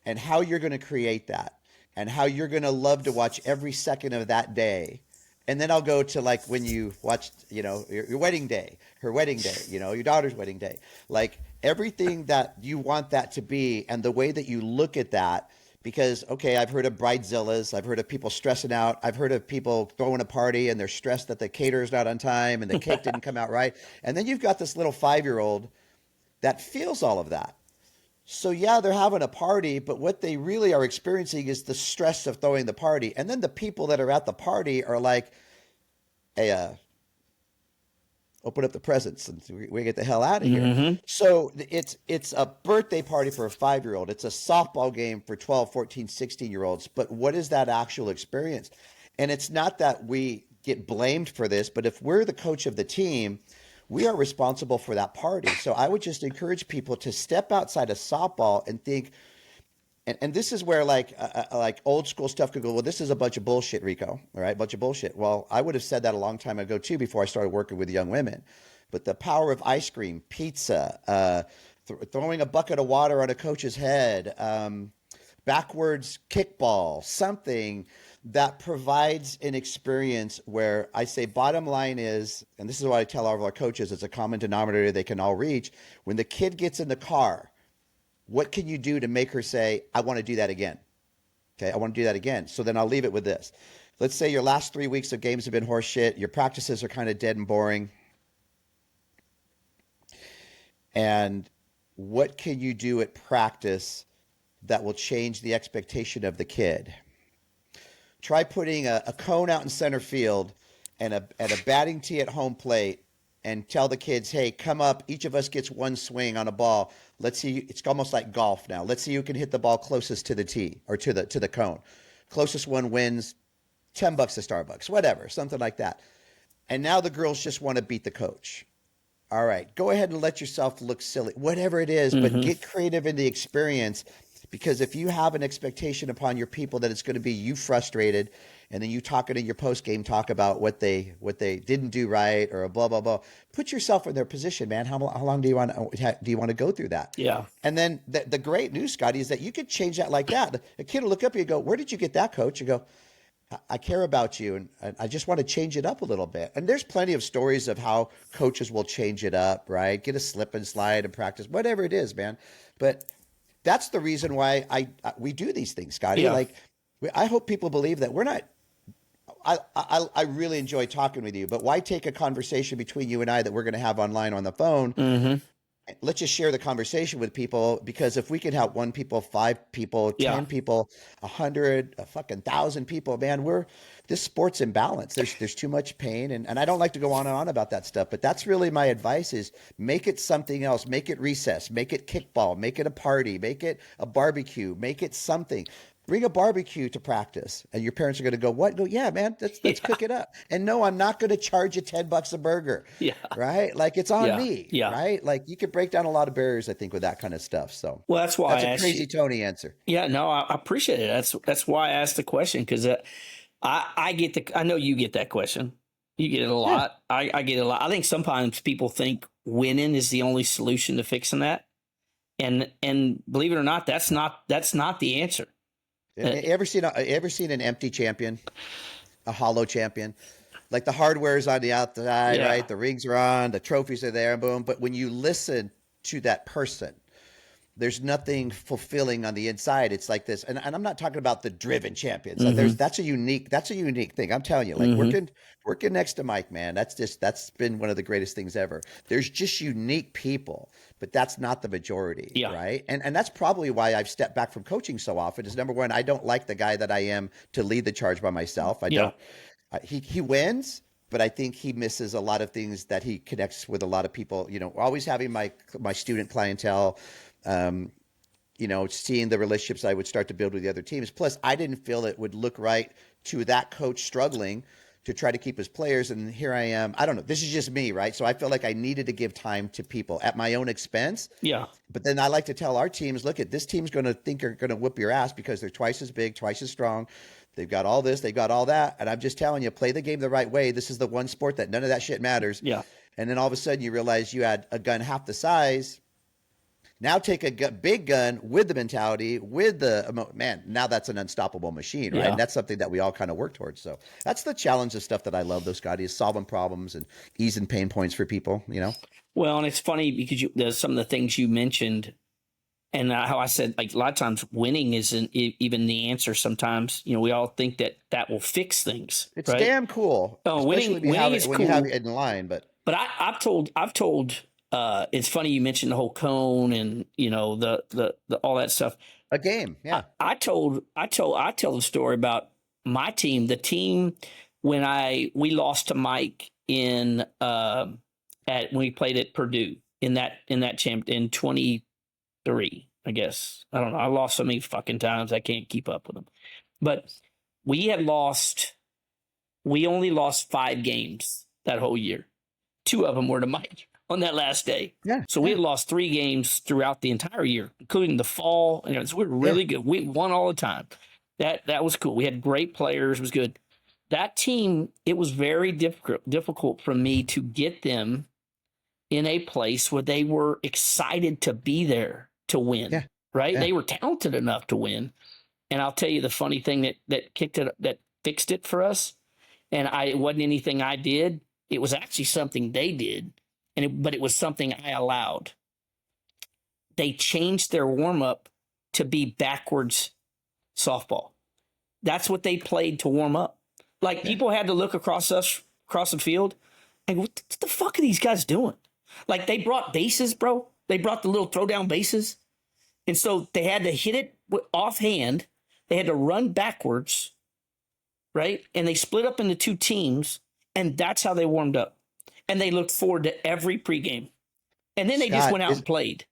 and how you're going to create that, and how you're going to love to watch every second of that day. And then I'll go to like when you watched, your wedding day, her wedding day, your daughter's wedding day, like everything that you want that to be, and the way that you look at that. Because, okay, I've heard of bridezillas. I've heard of people stressing out. I've heard of people throwing a party and they're stressed that the caterer's not on time and the cake didn't come out right. And then you've got this little 5-year-old that feels all of that. So, yeah, they're having a party, but what they really are experiencing is the stress of throwing the party. And then the people that are at the party are like, hey, open up the presents and we get the hell out of here. Mm-hmm. So it's a birthday party for a 5-year-old. It's a softball game for 12, 14, 16-year-olds. But what is that actual experience? And it's not that we get blamed for this, but if we're the coach of the team, we are responsible for that party. So I would just encourage people to step outside of softball and think, and this is where like old school stuff could go, well, this is a bunch of bullshit, Rico. All right, bunch of bullshit. Well, I would have said that a long time ago too, before I started working with young women. But the power of ice cream, pizza, throwing a bucket of water on a coach's head, backwards kickball, something that provides an experience where I say bottom line is, and this is what I tell all of our coaches, it's a common denominator they can all reach. When the kid gets in the car, what can you do to make her say, I want to do that again? Okay, I want to do that again. So then I'll leave it with this. Let's say your last 3 weeks of games have been horse shit. Your practices are kind of dead and boring. And what can you do at practice that will change the expectation of the kid? Try putting a cone out in center field and a batting tee at home plate, and tell the kids, hey, come up. Each of us gets one swing on a ball. Let's see. It's almost like golf now. Let's see who can hit the ball closest to the tee or to the cone. Closest one wins $10 to Starbucks, whatever, something like that. And now the girls just want to beat the coach. All right, go ahead and let yourself look silly, whatever it is, but get creative in the experience. Because if you have an expectation upon your people that it's going to be you frustrated, and then you talking in your post-game talk about what they didn't do right or blah, blah, blah, put yourself in their position, man. How long do you want to go through that? Yeah. And then the great news, Scotty, is that you could change that like that. A kid will look up at you and go, where did you get that, coach? You go, I care about you, and I just want to change it up a little bit. And there's plenty of stories of how coaches will change it up, right? Get a slip and slide and practice, whatever it is, man. But that's the reason why we do these things, Scotty. Yeah. Like, I hope people believe that we're not. I really enjoy talking with you, but why take a conversation between you and I that we're going to have online on the phone? Mm-hmm. Let's just share the conversation with people, because if we can help one people, 5 people, 10 people, 100, a fucking 1,000 people, man, this sport's imbalance. There's too much pain. And I don't like to go on and on about that stuff, but that's really my advice is make it something else. Make it recess, make it kickball, make it a party, make it a barbecue, make it something. Bring a barbecue to practice, and your parents are going to go, what? Go, yeah, man, let's cook it up. And no, I'm not going to charge you $10 a burger. Yeah. Right. Like, it's on me. Yeah. Right. Like, you could break down a lot of barriers, I think, with that kind of stuff. So, well, that's why that's a crazy Tony answer. Yeah, no, I appreciate it. That's why I asked the question, because I know you get that question. You get it a lot. Yeah. I get it a lot. I think sometimes people think winning is the only solution to fixing that, and believe it or not, that's not the answer. Ever seen an empty champion, a hollow champion? Like, the hardware is on the outside, right? The rings are on, the trophies are there, boom. But when you listen to that person, there's nothing fulfilling on the inside. It's like this, and I'm not talking about the driven champions. Mm-hmm. That's a unique thing. I'm telling you, like, working next to Mike, man. That's been one of the greatest things ever. There's just unique people, but that's not the majority, right? And that's probably why I've stepped back from coaching so often. Is number one, I don't like the guy that I am to lead the charge by myself. I don't. He wins, but I think he misses a lot of things that he connects with a lot of people. You know, always having my student clientele. Seeing the relationships I would start to build with the other teams. Plus, I didn't feel it would look right to that coach struggling to try to keep his players. And here I am. I don't know. This is just me, right? So I felt like I needed to give time to people at my own expense. Yeah. But then I like to tell our teams, look, this team's going to think you're going to whip your ass because they're twice as big, twice as strong. They've got all this, they've got all that. And I'm just telling you, play the game the right way. This is the one sport that none of that shit matters. Yeah. And then all of a sudden you realize you had a gun half the size. Now take a big gun with the mentality, with the man. Now that's an unstoppable machine, right? Yeah. And that's something that we all kind of work towards. So that's the challenge of stuff that I love, though, Scotty, is solving problems and easing pain points for people. Well, and it's funny because there's some of the things you mentioned, and how I said, like, a lot of times winning isn't even the answer. Sometimes, we all think that will fix things. It's right? damn cool. Oh, winning is cool. When you have it in line, but I've told. It's funny you mentioned the whole cone and the all that stuff. A game, yeah. I tell the story about my team. The team when we lost to Mike when we played at Purdue in that champ in 23. I guess I don't know. I lost so many fucking times I can't keep up with them. But we only lost 5 games that whole year. 2 of them were to Mike on that last day. Yeah. So we had lost 3 games throughout the entire year, including the fall. So we were really good. We won all the time. That was cool. We had great players. It was good. That team, it was very difficult for me to get them in a place where they were excited to be there to win. Yeah. Right? Yeah. They were talented enough to win. And I'll tell you the funny thing that fixed it for us. And it wasn't anything I did. It was actually something they did. But it was something I allowed. They changed their warm-up to be backwards softball. That's what they played to warm up. Like, people had to look across the field and go, what the fuck are these guys doing? Like, they brought bases, bro. They brought the little throw-down bases. And so they had to hit it offhand. They had to run backwards, right? And they split up into 2 teams, and that's how they warmed up. And they looked forward to every pregame. And then they just went out and played.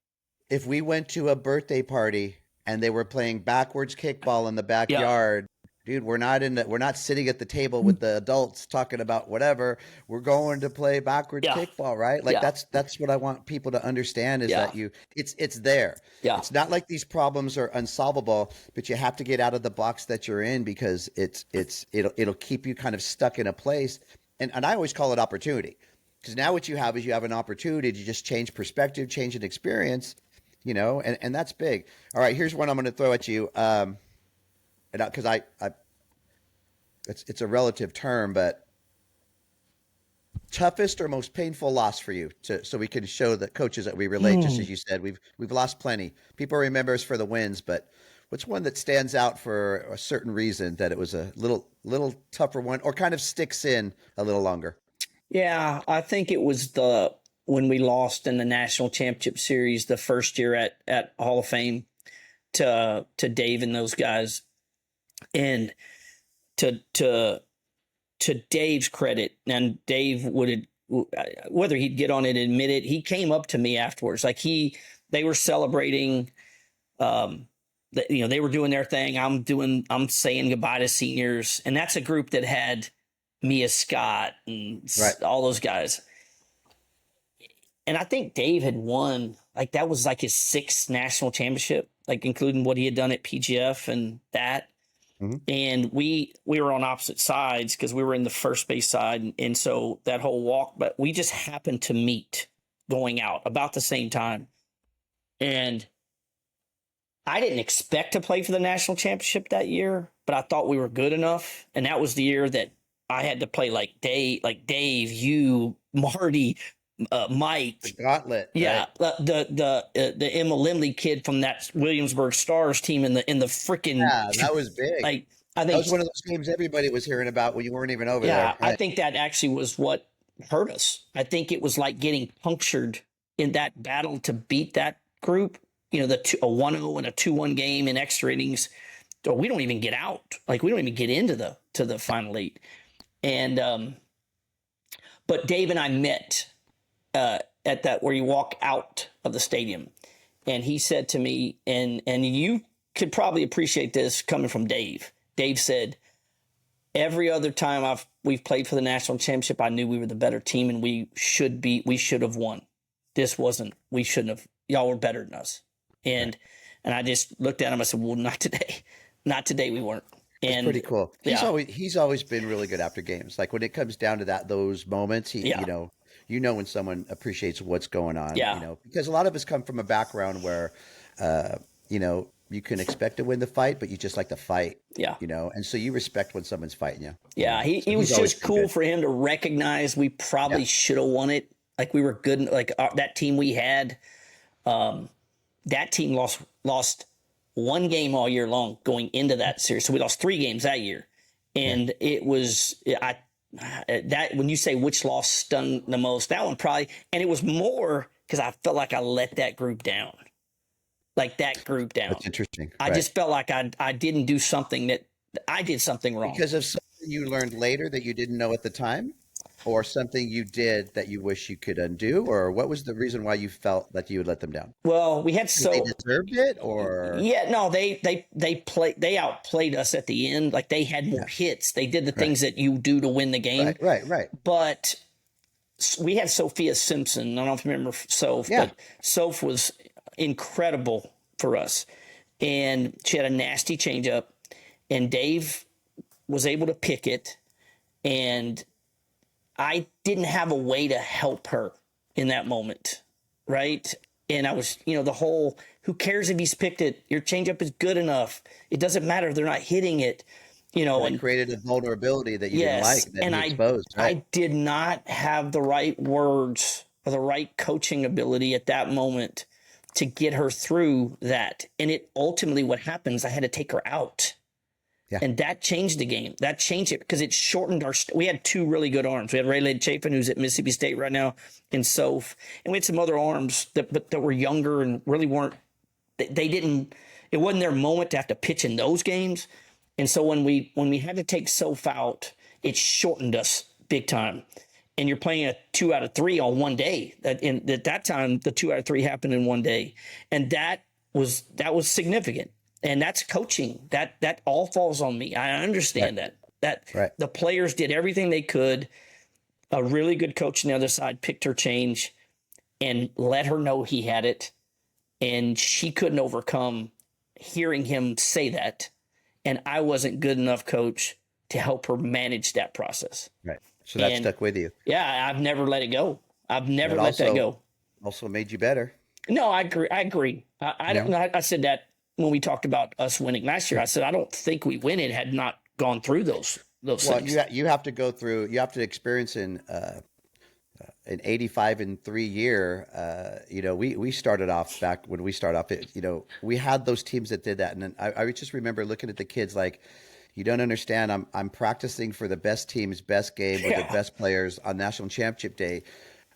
If we went to a birthday party and they were playing backwards kickball in the backyard, dude, we're not sitting at the table with the adults talking about whatever. We're going to play backwards kickball, right? Like, that's what I want people to understand is that it's there. Yeah. It's not like these problems are unsolvable, but you have to get out of the box that you're in, because it'll keep you kind of stuck in a place. And I always call it opportunity. Because now what you have is an opportunity to just change perspective, change an experience, and that's big. All right, here's one I'm going to throw at you. Because it's a relative term, but toughest or most painful loss for you so we can show the coaches that we relate, just as you said, we've lost plenty. People remember us for the wins, but what's one that stands out for a certain reason that it was a little tougher one or kind of sticks in a little longer? Yeah, I think it was when we lost in the national championship series the first year at Hall of Fame to Dave and those guys. And to Dave's credit, and Dave would, whether he'd get on it and admit it, he came up to me afterwards. Like they were celebrating, they were doing their thing. I'm saying goodbye to seniors. And that's a group that had Mia Scott and all those guys. And I think Dave had won, like that was like his 6th national championship, like including what he had done at PGF and that. Mm-hmm. And we were on opposite sides because we were in the first base side. And so that whole walk, but we just happened to meet going out about the same time. And I didn't expect to play for the national championship that year, but I thought we were good enough. And that was the year that I had to play like Dave, you, Marty, Mike, the gauntlet. Yeah, right? the Emma Limley kid from that Williamsburg Stars team in the freaking that was big. Like I think that was one of those games everybody was hearing about when you weren't even over there. Yeah, right? I think that actually was what hurt us. I think it was like getting punctured in that battle to beat that group. A 1-0 and a 2-1 game in extra innings. So we don't even get out. Like we don't even get into the final 8. And but Dave and I met at that where you walk out of the stadium, and he said to me, and you could probably appreciate this coming from Dave. Dave said, every other time we've played for the national championship, I knew we were the better team and we should have won. This wasn't. We shouldn't have. Y'all were better than us. And I just looked at him. I said, well, not today. Not today. We weren't. And it's pretty cool. He's always been really good after games. Like when it comes down to those moments, you know when someone appreciates what's going on. Because a lot of us come from a background where, you can expect to win the fight, but you just like to fight. Yeah. And so you respect when someone's fighting you. Yeah. He was just cool for him to recognize we probably should have won it. Like we were good. Like that team we had, that team lost one game all year long going into that series. So we lost 3 games that year. And it was, that when you say which loss stung the most, that one probably, and it was more because I felt like I let that group down. Like that group down. That's interesting. I just felt like I didn't do something that I did something wrong. Because of something you learned later that you didn't know at the time? Or something you did that you wish you could undo? Or what was the reason why you felt that you would let them down? Well, we had they deserved it, or no, they outplayed us at the end. Like they had more hits. They did the things that you do to win the game. Right. But we had Sophia Simpson. I don't know if you remember Soph, but Soph was incredible for us. And she had a nasty changeup, and Dave was able to pick it, and I didn't have a way to help her in that moment, right? And I was, the whole, who cares if he's picked it? Your changeup is good enough. It doesn't matter if they're not hitting it, and created a vulnerability that you didn't like, that you exposed, right? I did not have the right words or the right coaching ability at that moment to get her through that. And it ultimately, what happens, I had to take her out. Yeah. And that changed the game. That changed it because it shortened we had 2 really good arms. We had Rayleigh Chapin, who's at Mississippi State right now, and Soph. And we had some other arms that were younger and really weren't, it wasn't their moment to have to pitch in those games. And so when we had to take Soph out, it shortened us big time. And you're playing a 2 out of 3 on one day. At that time, the 2 out of 3 happened in one day. And that was significant. And that's coaching. That all falls on me. I understand that the players did everything they could. A really good coach on the other side picked her change and let her know he had it. And she couldn't overcome hearing him say that. And I wasn't good enough coach to help her manage that process. Right. So that stuck with you. Yeah, I've never let it go. I've never let that go. Also made you better. No, I agree. I don't know. I said that when we talked about us winning last year. I said, I don't think we win it had not gone through those those Well, things. you have to go through. You have to experience an 85-3 year. We started off back when we started off. We had those teams that did that, and then I just remember looking at the kids like, you don't understand. I'm practicing for the best team's best game with the best players on national championship day.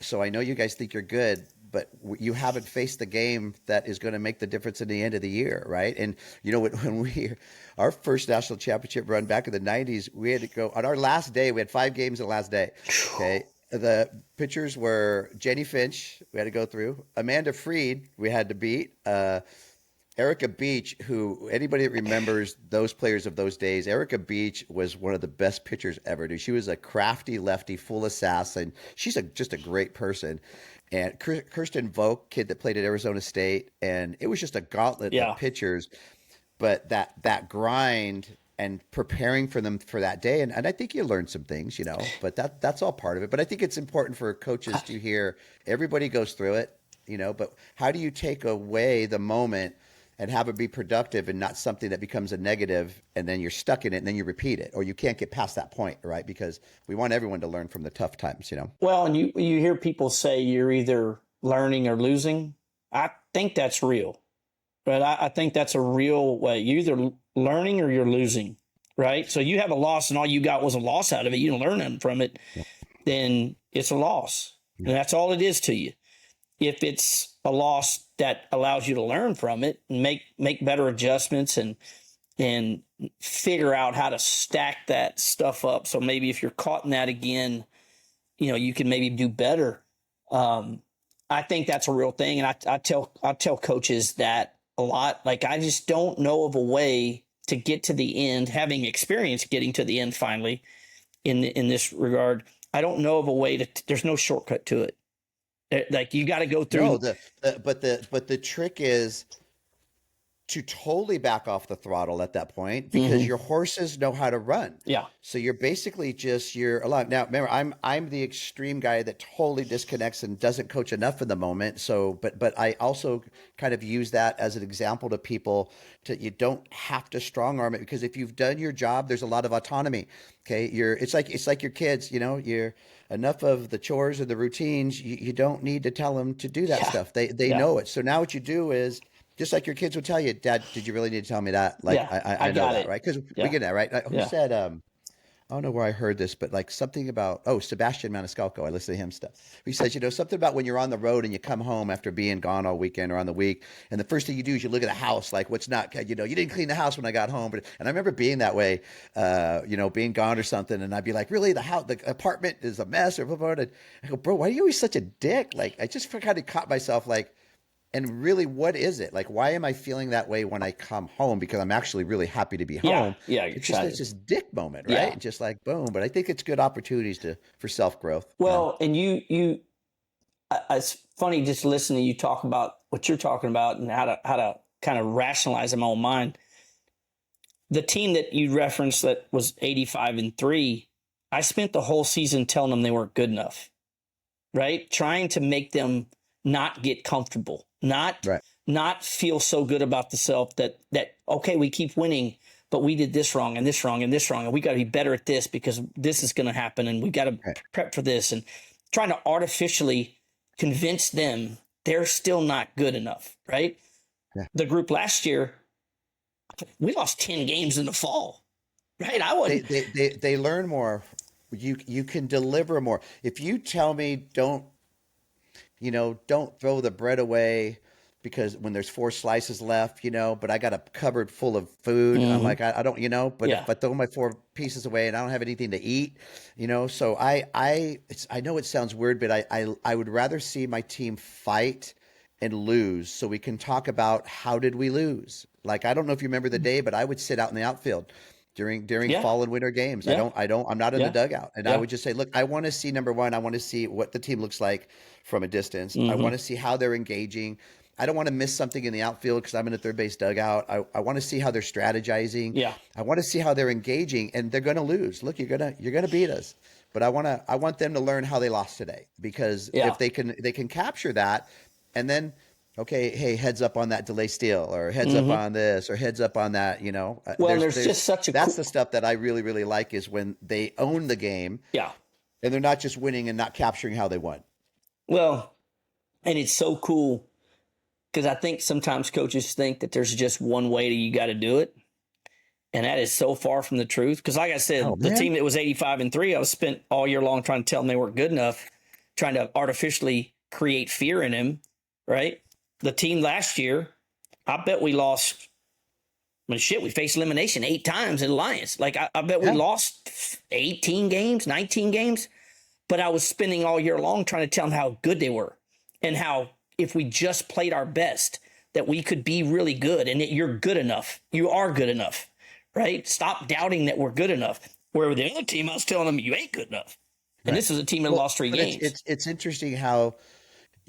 So I know you guys think you're good, but you haven't faced the game that is going to make the difference in the end of the year, right? And when our first national championship run back in the 90s, we had to go on our last day. We had 5 games the last day. Okay. The pitchers were Jenny Finch, we had to go through, Amanda Freed, we had to beat, Erica Beach, who anybody that remembers those players of those days, Erica Beach was one of the best pitchers ever. Dude. She was a crafty lefty, full assassin. She's just a great person. And Kirsten Volk, kid that played at Arizona State, and it was just a gauntlet of pitchers. But that grind and preparing for them for that day. And I think you learn some things, but that's all part of it. But I think it's important for coaches to hear everybody goes through it, but how do you take away the moment and have it be productive and not something that becomes a negative and then you're stuck in it and then you repeat it or you can't get past that point, right? Because we want everyone to learn from the tough times, Well, and you hear people say you're either learning or losing. I think that's real. But I think that's a real way. You're either learning or you're losing, right? So you have a loss and all you got was a loss out of it. You don't learn nothing from it. Then it's a loss. And that's all it is to you. If it's a loss that allows you to learn from it and make better adjustments and figure out how to stack that stuff up. So maybe if you're caught in that again, you can maybe do better. I think that's a real thing. And I tell coaches that a lot. Like, I just don't know of a way to get to the end, having experienced getting to the end finally in this regard. I don't know of a way there's no shortcut to it. Like, you got to go through. No, but the trick is to totally back off the throttle at that point because your horses know how to run. Yeah. So you're basically you're along. Now, remember, I'm the extreme guy that totally disconnects and doesn't coach enough in the moment. So, but I also kind of use that as an example to people you don't have to strong arm it because if you've done your job, there's a lot of autonomy. Okay. It's like your kids, you're enough of the chores or the routines. You don't need to tell them to do that stuff. They know it. So now what you do is, just like your kids would tell you, Dad, did you really need to tell me that? Like, I know that, right? Because we get that, right? Who said, I don't know where I heard this, but like something about, Sebastian Maniscalco. I listen to him stuff. He says, something about when you're on the road and you come home after being gone all weekend or on the week. And the first thing you do is you look at the house, like what's not, you didn't clean the house when I got home. And I remember being that way, being gone or something. And I'd be like, really, the apartment is a mess or blah, blah, blah. I go, bro, why are you always such a dick? Like, I just kind of caught myself like, and really, what is it? Like, why am I feeling that way when I come home? Because I'm actually really happy to be home. Yeah, it's just this dick moment, right? Yeah. Just like, boom. But I think it's good opportunities for self-growth. Well, and it's funny just listening to you talk about what you're talking about and how to kind of rationalize in my own mind. The team that you referenced that was 85-3, I spent the whole season telling them they weren't good enough, right? Trying to make them not get comfortable, not feel so good about the self that okay, we keep winning, but we did this wrong and this wrong and this wrong, and we got to be better at this because this is going to happen, and we got to prep for this, and trying to artificially convince them they're still not good enough, right? Yeah. The group last year, we lost 10 games in the fall, right? They learn more. You can deliver more. If you tell me don't throw the bread away because when there's 4 slices left, but I got a cupboard full of food. I'm like, I don't, but if I throw my 4 pieces away and I don't have anything to eat, so I know it sounds weird, but I would rather see my team fight and lose so we can talk about how did we lose? Like, I don't know if you remember the day, but I would sit out in the outfield during fall and winter games. Yeah. I'm not in the dugout. And I would just say, look, I want to see, number one, I want to see what the team looks like from a distance. I want to see how they're engaging. I don't want to miss something in the outfield because I'm in a third base dugout. I want to see how they're strategizing. Yeah. I want to see how they're engaging, and they're going to lose. Look, you're going to beat us. But I want them to learn how they lost today because if they can capture that, and then okay, hey, heads up on that delay steal, or heads up on this, or heads up on that, Well, there's just such a that's the stuff that I really, really like, is when they own the game. Yeah. And they're not just winning and not capturing how they won. Well, and it's so cool because I think sometimes coaches think that there's just one way that you got to do it. And that is so far from the truth. Because like I said, the team that was 85-3, I was spent all year long trying to tell them they weren't good enough, trying to artificially create fear in them, right? The team last year, I bet we lost. We faced elimination 8 times in Alliance. Like, I bet we lost 18 games, 19 games. But I was spending all year long trying to tell them how good they were and how if we just played our best, that we could be really good and that you're good enough. You are good enough, right? Stop doubting that we're good enough. Where with the other team, I was telling them you ain't good enough. And this is a team that lost 3 games. It's interesting how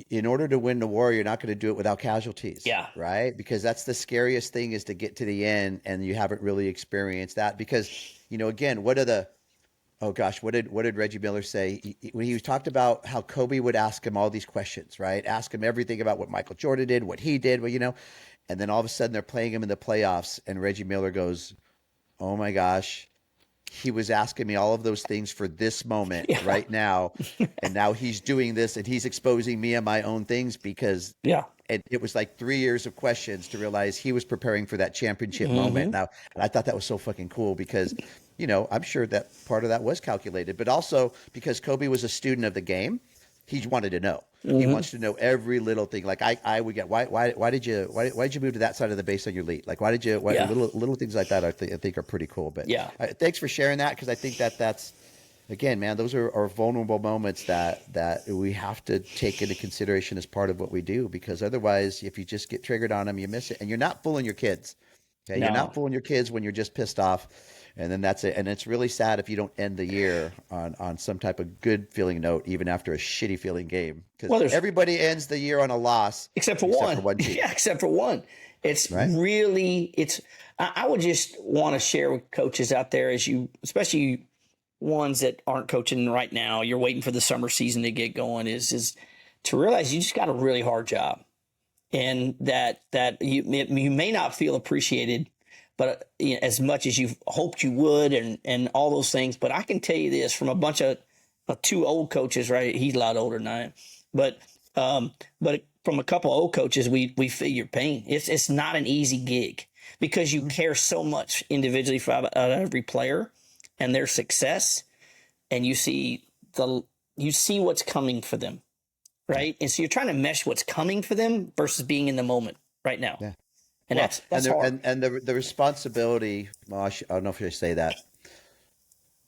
in order to win the war, you're not going to do it without casualties. Yeah. Right? Because that's the scariest thing, is to get to the end and you haven't really experienced that. Because, again, what did Reggie Miller say? When he talked about how Kobe would ask him all these questions, right? Ask him everything about what Michael Jordan did, what he did, and then all of a sudden they're playing him in the playoffs, and Reggie Miller goes, "Oh my gosh, he was asking me all of those things for this moment right now, and now he's doing this, and he's exposing me and my own things because it was like 3 years of questions to realize he was preparing for that championship moment." Now, and I thought that was so fucking cool because, I'm sure that part of that was calculated, but also because Kobe was a student of the game, he wanted to know. He wants to know every little thing. Like I would get, why did you move to that side of the base on your lead? Like, little things like that I think are pretty cool. But thanks for sharing that, because I think that's, again, man, those are vulnerable moments that we have to take into consideration as part of what we do, because otherwise, if you just get triggered on them, you miss it. And you're not fooling your kids. Okay? No. You're not fooling your kids when you're just pissed off. And then that's it. And it's really sad if you don't end the year on some type of good feeling note, even after a shitty feeling game. Because everybody ends the year on a loss. Except for one team. Yeah, except for one. It's really, I would just want to share with coaches out there, especially ones that aren't coaching right now, you're waiting for the summer season to get going, is to realize you just got a really hard job. And that you may not feel appreciated, but as much as you've hoped you would, and all those things. But I can tell you this from a bunch of 2 old coaches, right? He's a lot older than I am. But from a couple of old coaches, we feel your pain. It's not an easy gig because you care so much individually about every player and their success, and you see what's coming for them, right? And so you're trying to mesh what's coming for them versus being in the moment right now. Yeah. And that's hard. And the responsibility, well, I don't know if I should say that.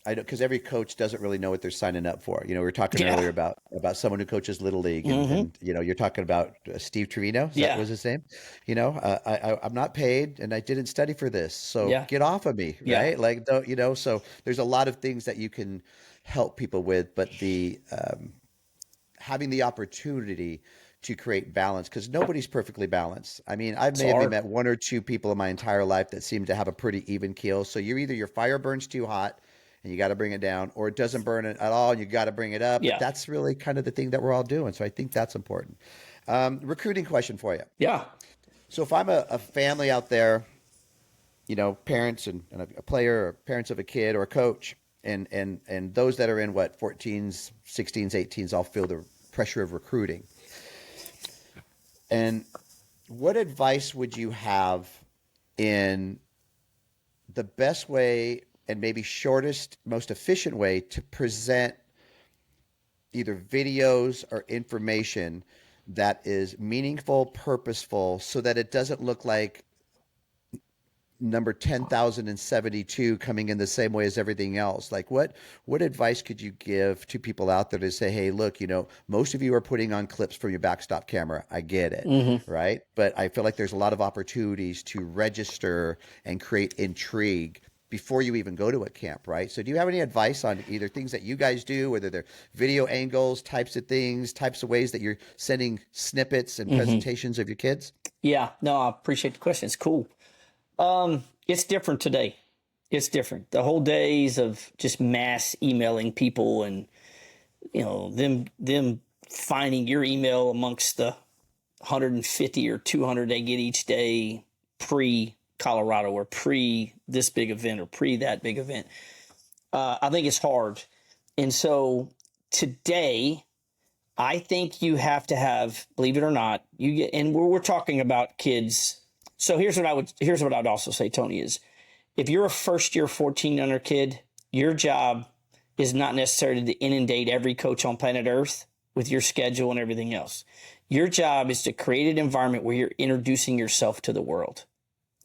I don't, because every coach doesn't really know what they're signing up for. We were talking earlier about someone who coaches Little League, and you're talking about Steve Trevino. That was his name. I'm not paid, and I didn't study for this, so get off of me, right? Like, so there's a lot of things that you can help people with, but the having the opportunity to create balance, because nobody's perfectly balanced. I mean, I've maybe met 1 or 2 people in my entire life that seem to have a pretty even keel. So your fire burns too hot and you got to bring it down, or it doesn't burn it at all and you got to bring it up. But that's really kind of the thing that we're all doing. So I think that's important. Recruiting question for you. Yeah. So if I'm a family out there, parents and a player, or parents of a kid or a coach, and those that are in 14s, 16s, 18s, all feel the pressure of recruiting. And what advice would you have in the best way and maybe shortest, most efficient way to present either videos or information that is meaningful, purposeful, so that it doesn't look like number 10,072 coming in the same way as everything else? Like what advice could you give to people out there to say, hey, look, most of you are putting on clips from your backstop camera. I get it. Right. But I feel like there's a lot of opportunities to register and create intrigue before you even go to a camp. Right. So do you have any advice on either things that you guys do, whether they're video angles, types of things, types of ways that you're sending snippets and presentations of your kids? Yeah, no, I appreciate the question. It's cool. It's different today. It's different. The whole days of just mass emailing people and, them finding your email amongst the 150 or 200 they get each day pre-Colorado or pre this big event or pre that big event. I think it's hard. And so today, I think you have to have, believe it or not, and we're talking about kids. So here's what I'd also say, Tony, is if you're a first year 14 under kid, your job is not necessarily to inundate every coach on planet Earth with your schedule and everything else. Your job is to create an environment where you're introducing yourself to the world,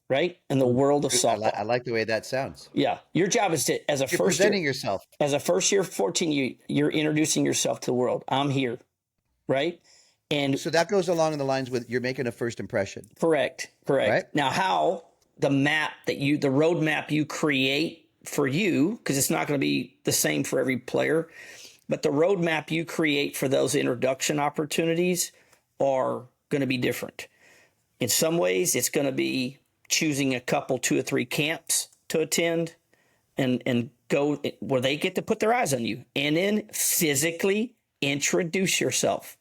right? And the world of softball. I like the way that sounds. Yeah. Your job is to, as a You're first presenting year, yourself. as a first year 14, you're introducing yourself to the world. I'm here, right? And So that goes along the lines with you're making a first impression. correct. Right. Now, how the roadmap you create for you, because it's not going to be the same for every player, but the roadmap you create for those introduction opportunities are going to be different. In some ways, it's going to be choosing a couple, 2 or 3 camps to attend and go where they get to put their eyes on you and then physically introduce yourself,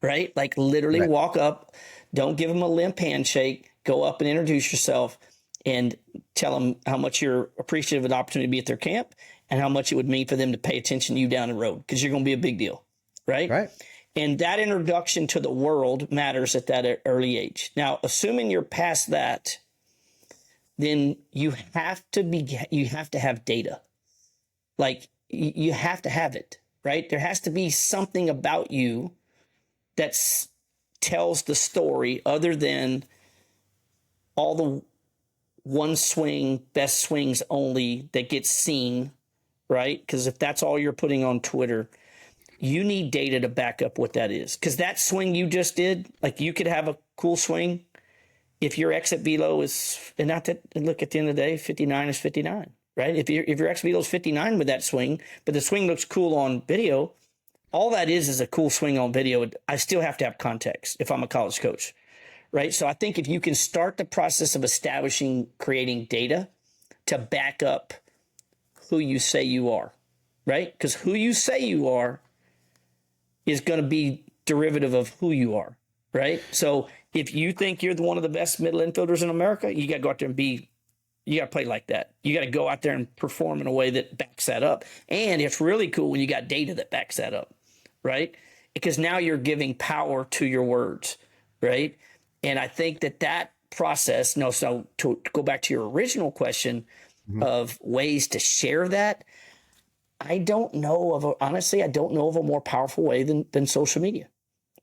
right? Like literally Right. walk up, don't give them a limp handshake, go up and introduce yourself and tell them how much you're appreciative of the opportunity to be at their camp and how much it would mean for them to pay attention to you down the road because you're going to be a big deal, right? Right. And that introduction to the world matters at that early age. Now, assuming you're past that, then you have to have data. Like you have to have it, right? There has to be something about you that tells the story other than all the one swing, best swings only that gets seen, right? Because if that's all you're putting on Twitter, you need data to back up what that is. Because that swing you just did, like you could have a cool swing if your exit velo is, and not that, and look, at the end of the day, 59 is 59, right? If your exit velo is 59 with that swing, but the swing looks cool on video, all that is a cool swing on video. I still have to have context if I'm a college coach, right? So I think if you can start the process of creating data to back up who you say you are, right? Because who you say you are is going to be derivative of who you are, right? So if you think you're one of the best middle infielders in America, you got to go out there and you got to play like that. You got to go out there and perform in a way that backs that up. And it's really cool when you got data that backs that up, right? Because now you're giving power to your words, right? And I think that process, so to go back to your original question of ways to share that, I don't know of a more powerful way than social media.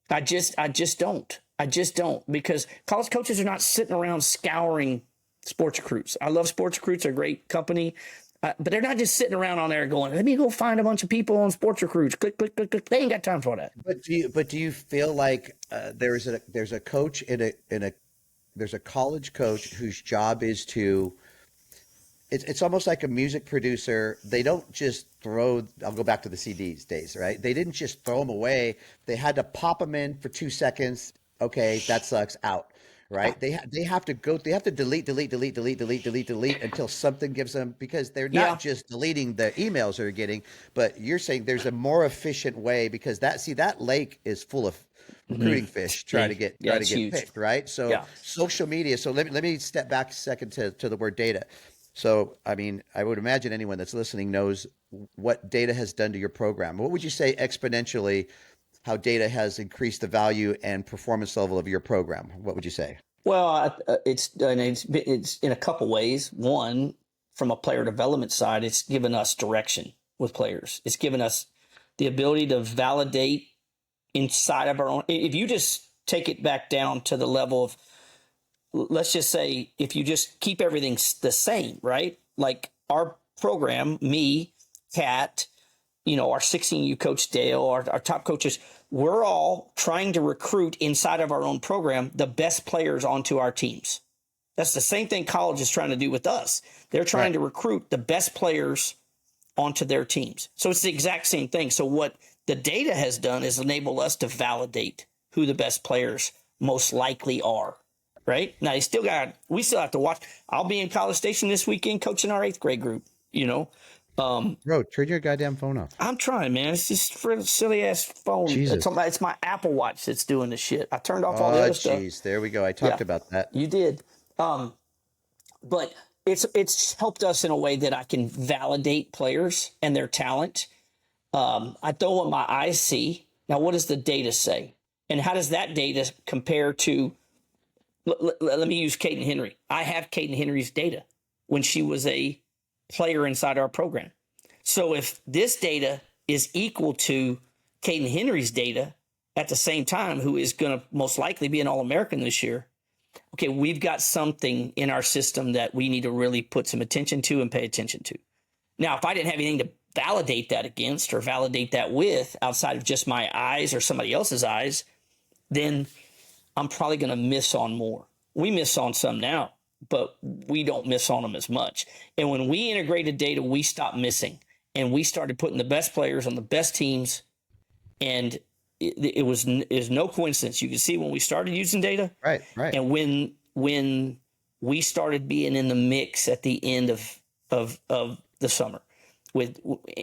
I just don't. Because college coaches are not sitting around scouring sports recruits. I love sports recruits. They're a great company. But they're not just sitting around on there going, let me go find a bunch of people on sports recruits. Click, click, click, click. They ain't got time for that. But do you feel like there's a coach there's a college coach whose job is to, it's almost like a music producer. They don't just I'll go back to the CDs days, right? They didn't just throw them away. They had to pop them in for 2 seconds. Okay, that sucks, out, right? They have to delete until something gives them, because they're not just deleting the emails they're getting, but you're saying there's a more efficient way, because that lake is full of recruiting fish trying to get huge. picked, right? So social media. So let me step back a second to the word data. So, I mean, I would imagine anyone that's listening knows what data has done to your program. What would you say exponentially how data has increased the value and performance level of your program? What would you say? Well, it's in a couple ways. One, from a player development side, it's given us direction with players. It's given us the ability to validate inside of our own. If you just take it back down to the level of, let's just say, if you just keep everything the same, right? Like our program, me, Kat, our 16U coach Dale, our top coaches, we're all trying to recruit inside of our own program the best players onto our teams. That's the same thing college is trying to do with us. They're trying to recruit the best players onto their teams. So it's the exact same thing. So what the data has done is enable us to validate who the best players most likely are. Right now, we still have to watch. I'll be in College Station this weekend coaching our 8th grade group, Bro, turn your goddamn phone off. I'm trying, man. It's just for a silly ass phone. Jesus. It's my Apple Watch that's doing the shit. I turned off all the other stuff. Jeez, there we go. I talked about that. You did. But it's helped us in a way that I can validate players and their talent. I don't want my eyes see. Now, what does the data say? And how does that data compare to, let me use Caden Henry. I have Caden Henry's data when she was a player inside our program. So if this data is equal to Caden Henry's data at the same time, who is going to most likely be an All-American this year, okay, we've got something in our system that we need to really put some attention to and pay attention to. Now, if I didn't have anything to validate that against or validate that with outside of just my eyes or somebody else's eyes, then I'm probably going to miss on more. We miss on some now, but we don't miss on them as much. And when we integrated data, we stopped missing, and we started putting the best players on the best teams. And it was no coincidence. You can see when we started using data, right, and when we started being in the mix at the end of the summer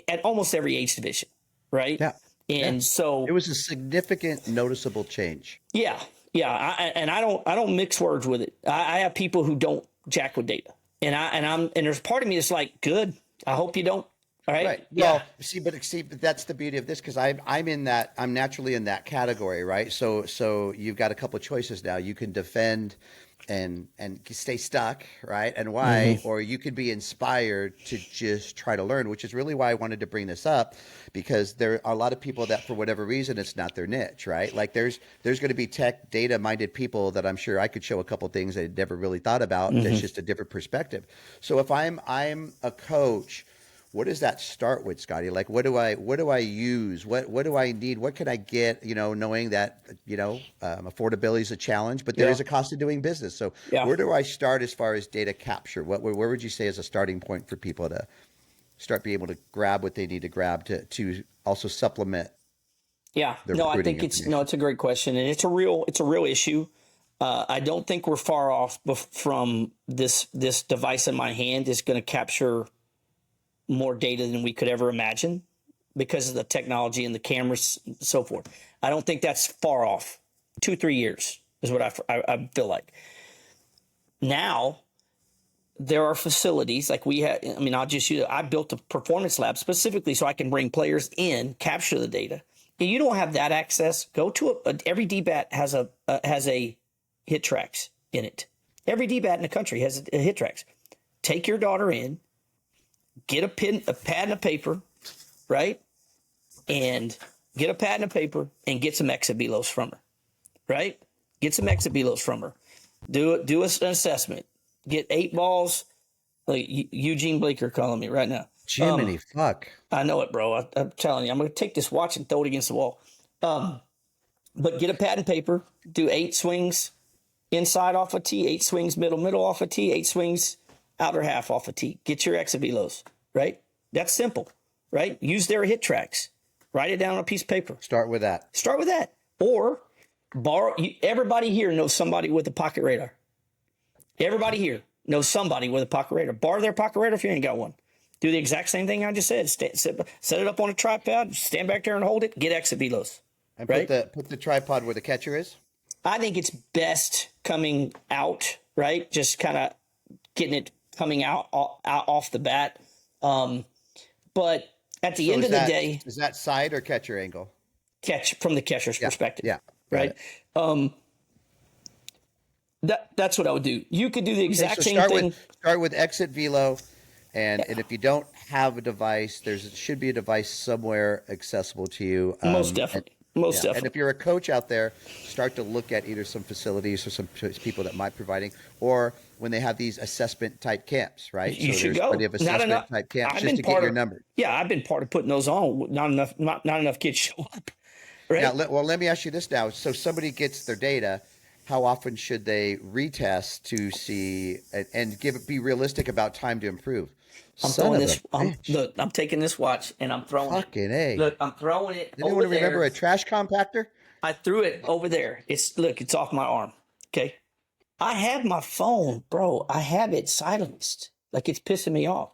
at almost every age division, right? Yeah. And so it was a significant, noticeable change. Yeah. I don't mix words with it. I have people who don't jack with data, and there's part of me that's like, good. I hope you don't. All right. Right. Yeah. Well, but that's the beauty of this, because I'm naturally in that category, right? So you've got a couple of choices now. You can defend and stay stuck, right? And why? Or you could be inspired to just try to learn, which is really why I wanted to bring this up, because there are a lot of people that for whatever reason it's not their niche, right? Like there's going to be tech data minded people that I'm sure I could show a couple of things I'd never really thought about. That's just a different perspective. So if I'm a coach, what does that start with, Scotty? Like, what do I use? What do I need? What can I get? Knowing that, affordability is a challenge, but there is a cost of doing business. So where do I start as far as data capture? Where would you say is a starting point for people to start being able to grab what they need to grab to also supplement? Yeah, no, I think it's a great question, and it's a real issue. I don't think we're far off from this device in my hand is going to capture more data than we could ever imagine because of the technology and the cameras and so forth. I don't think that's far off. 2-3 years is what I feel like. Now, there are facilities like we have. I mean, I built a performance lab specifically so I can bring players in, capture the data. If you don't have that access, go to every DBAT has a hit tracks in it. Every DBAT in the country has a hit tracks. Take your daughter in, get a pad and a paper, right? And get a pad and a paper and get some exit velos from her, right? Get some exit velos from her. Do an assessment. Get 8 balls. Like Eugene Bleeker calling me right now. Jiminy fuck. I know it, bro. I'm telling you, I'm going to take this watch and throw it against the wall. But get a pad and paper. Do 8 swings inside off a tee, 8 swings middle off a tee, 8 swings outer half off a tee. Get your exit velos, right? That's simple, right? Use their hit tracks. Write it down on a piece of paper. Start with that. Or borrow. Everybody here knows somebody with a pocket radar. Everybody here knows somebody with a pocket radar. Borrow their pocket radar if you ain't got one. Do the exact same thing I just said. Set it up on a tripod. Stand back there and hold it. Get exit velos. And right? put the tripod where the catcher is. I think it's best coming out, right? Just kind of getting it coming out off the bat. But at the end of the day, is that side or catcher angle? Catch from the catcher's perspective. Yeah. Right. That's what I would do. You could do the exact same thing. Start with exit velo. And if you don't have a device, should be a device somewhere accessible to you. Most definitely. Definitely. And if you're a coach out there, start to look at either some facilities or some people that might be providing, or when they have these assessment type camps, right? You should go. Plenty of assessment type camps just to get your number. Yeah, I've been part of putting those on. Not enough kids show up. Right? Now, let me ask you this now. So somebody gets their data. How often should they retest to see and be realistic about time to improve? I'm taking this watch and I'm throwing Fucking A. Look, I'm throwing it. Anyone remember a trash compactor? I threw it over there. It's off my arm. Okay. I have my phone, bro. I have it silenced. Like it's pissing me off.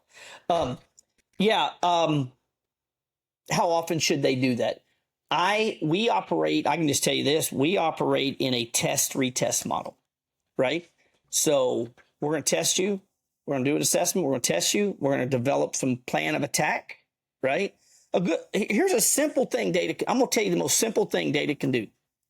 Yeah. How often should they do that? I can just tell you this, we operate in a test retest model, right? So we're going to test you. We're going to do an assessment. We're going to test you. We're going to develop some plan of attack, right? Here's a simple thing data. I'm going to tell you the most simple thing data can do,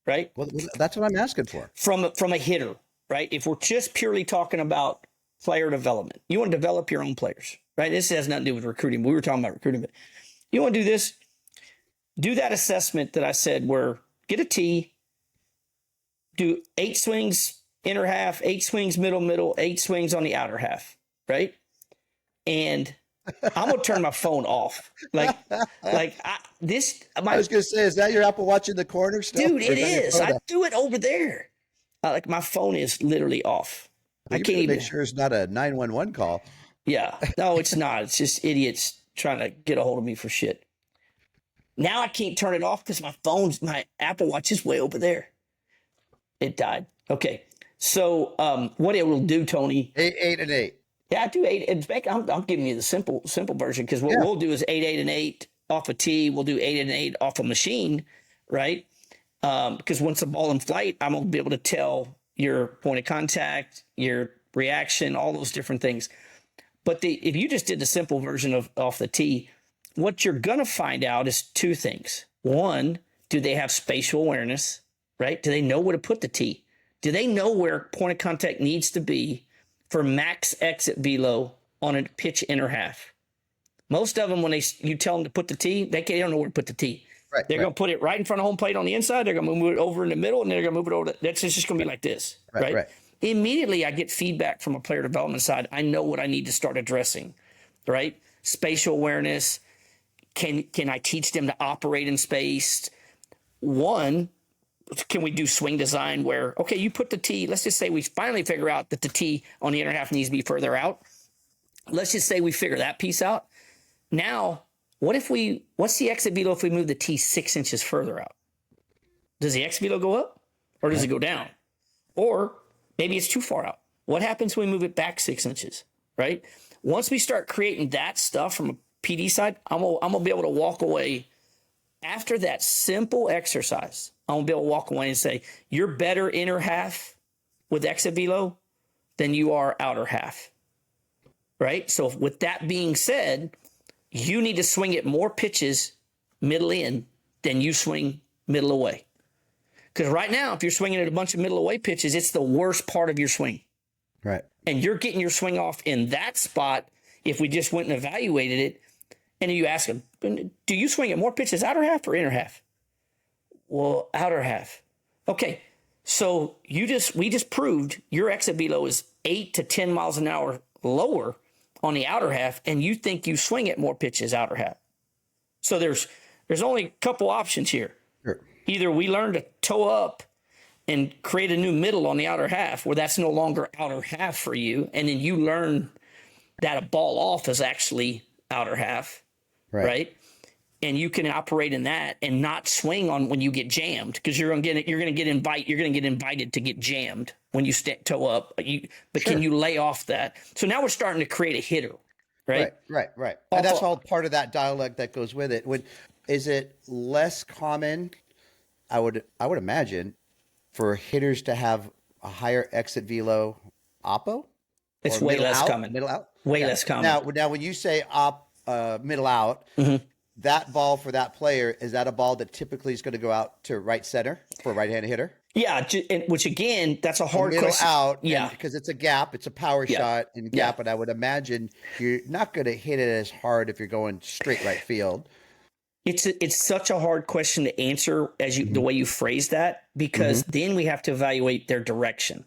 right? Well, that's what I'm asking for. From a hitter, right? If we're just purely talking about player development, you want to develop your own players, right? This has nothing to do with recruiting. We were talking about recruiting, but you want to do this, do that assessment that I said where get a tee, do 8 swings inner half, 8 swings middle, 8 swings on the outer half, right? And I'm gonna turn my phone off. I was gonna say, is that your Apple Watch in the corner still? Dude, it is. I do it over there. My phone is literally off. Well, I can't even make sure it's not a 911 call. Yeah, no, it's not. It's just idiots trying to get a hold of me for shit. Now I can't turn it off because my Apple Watch is way over there. It died. Okay, so what it will do, Tony? 8 and 8. Yeah, I do 8. In fact, I'm giving you the simple version because what we'll do is 8 and 8 off a tee. We'll do 8 and 8 off a machine, right? Because once the ball in flight, I'm gonna be able to tell your point of contact, your reaction, all those different things. But if you just did the simple version of off the tee, what you're gonna find out is 2 things. One, do they have spatial awareness, right? Do they know where to put the tee? Do they know where point of contact needs to be for max exit velo on a pitch inner half? Most of them, when you tell them to put the tee, they don't know where to put the tee. Right, they're going to put it right in front of home plate on the inside. They're going to move it over in the middle, and they're going to move it over. That's just going to be like this, right? Immediately, I get feedback from a player development side. I know what I need to start addressing, right? Spatial awareness. Can I teach them to operate in space? One, can we do swing design where, okay, you put the tee, let's just say we finally figure out that the tee on the inner half needs to be further out. Let's just say we figure that piece out. Now, what's the exit velo if we move the tee 6 inches further out? Does the exit velo go up or does it go down? Or maybe it's too far out. What happens when we move it back 6 inches, right? Once we start creating that stuff from a PD side, I'm gonna be able to walk away after that simple exercise. I'm gonna be able to walk away and say, you're better inner half with exit velo than you are outer half, right? So with that being said, you need to swing it more pitches middle in than you swing middle away. Because right now, if you're swinging at a bunch of middle away pitches, it's the worst part of your swing. Right. And you're getting your swing off in that spot if we just went and evaluated it. And you ask them, do you swing at more pitches outer half or inner half? Well, outer half. Okay, so we just proved your exit velo is 8 to 10 miles an hour lower on the outer half, and you think you swing at more pitches outer half. So there's only a couple options here. Sure. Either we learn to toe up and create a new middle on the outer half where that's no longer outer half for you, and then you learn that a ball off is actually outer half, right? And you can operate in that and not swing on when you get jammed because you're going to get invited to get jammed when you toe up. But Can you lay off that? So now we're starting to create a hitter, right? Right. And that's all part of that dialogue that goes with it. Is it less common? I would imagine for hitters to have a higher exit velo oppo. It's way less common. Middle out. Way less common. Now when you say middle out. Mm-hmm. That ball for that player, is that a ball that typically is going to go out to right center for a right-handed hitter? Yeah, which again, that's a hard middle question. Out, yeah, because it's a gap, it's a power shot and gap, and I would imagine you're not going to hit it as hard if you're going straight right field. It's such a hard question to answer as the way you phrase that, because then we have to evaluate their direction,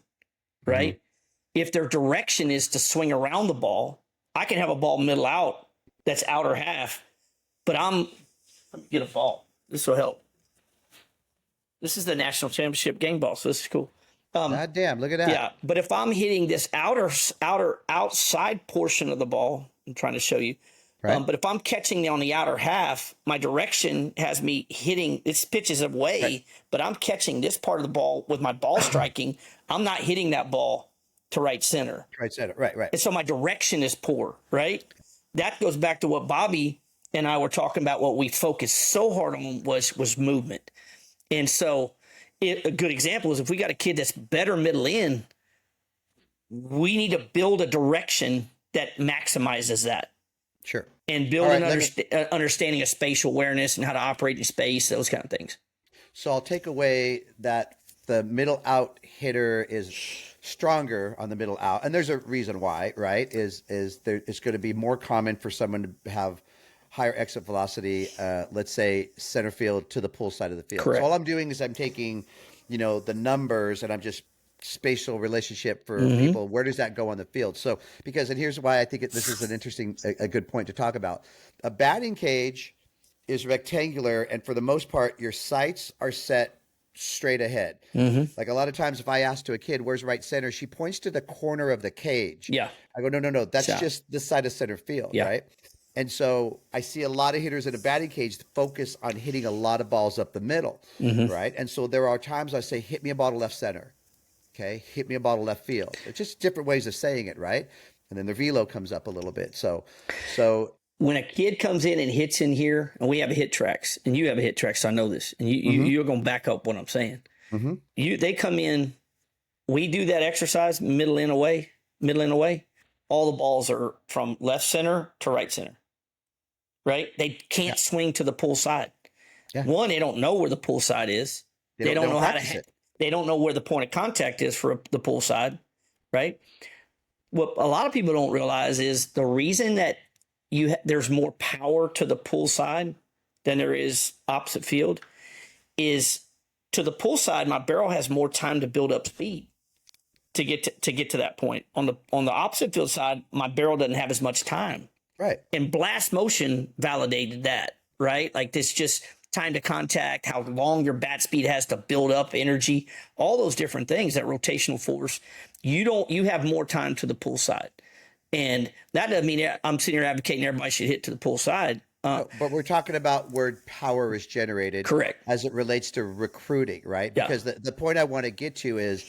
right? Mm-hmm. If their direction is to swing around the ball, I can have a ball middle out that's outer half. But let me get a ball. This will help. This is the national championship game ball, so this is cool. God damn, look at that. Yeah, but if I'm hitting this outside portion of the ball, I'm trying to show you. Right. But if I'm catching on the outer half, my direction has me hitting, this pitch is away, but I'm catching this part of the ball with my ball striking. I'm not hitting that ball to right center. Right center, right. And so my direction is poor, right? that goes back to what Bobby and I were talking about. What we focused so hard on was movement. And so a good example is if we got a kid that's better middle in, we need to build a direction that maximizes that. Sure. And build an understanding of spatial awareness and how to operate in space, those kind of things. So I'll take away that the middle out hitter is stronger on the middle out. And there's a reason why, right? Is there, it's going to be more common for someone to have higher exit velocity, let's say center field to the pull side of the field. Correct. So all I'm doing is I'm taking, the numbers and I'm just spatial relationship for people. Where does that go on the field? So and here's why I think this is an interesting, a good point to talk about. A batting cage is rectangular, and for the most part, your sights are set straight ahead. Like a lot of times, if I ask to a kid, "Where's right center?" she points to the corner of the cage. Yeah. I go, no, that's just this side of center field, right? And so I see a lot of hitters in a batting cage focus on hitting a lot of balls up the middle, right? And so there are times I say, "Hit me a ball to left center." Okay, hit me a ball to left field. It's just different ways of saying it, right? And then the velo comes up a little bit. So when a kid comes in and hits in here, and we have a hit tracks, and you have a hit track, so I know this, and you're going to back up what I'm saying. They come in, we do that exercise, middle in away. All the balls are from left center to right center, right? They can't swing to the pull side. Yeah. One, they don't know where the pull side is. They don't know how to hit. They don't know where the point of contact is for the pull side, right? What a lot of people don't realize is the reason that there's more power to the pull side than there is opposite field is to the pull side, my barrel has more time to build up speed to get to that point. On the opposite field side, my barrel doesn't have as much time. Right. And blast motion validated that, right? Like this just time to contact, how long your bat speed has to build up energy, all those different things, that rotational force. You have more time to the pull side. And that doesn't mean I'm sitting here advocating everybody should hit to the pull side. But we're talking about where power is generated. Correct. As it relates to recruiting, right? Yeah. Because the point I want to get to is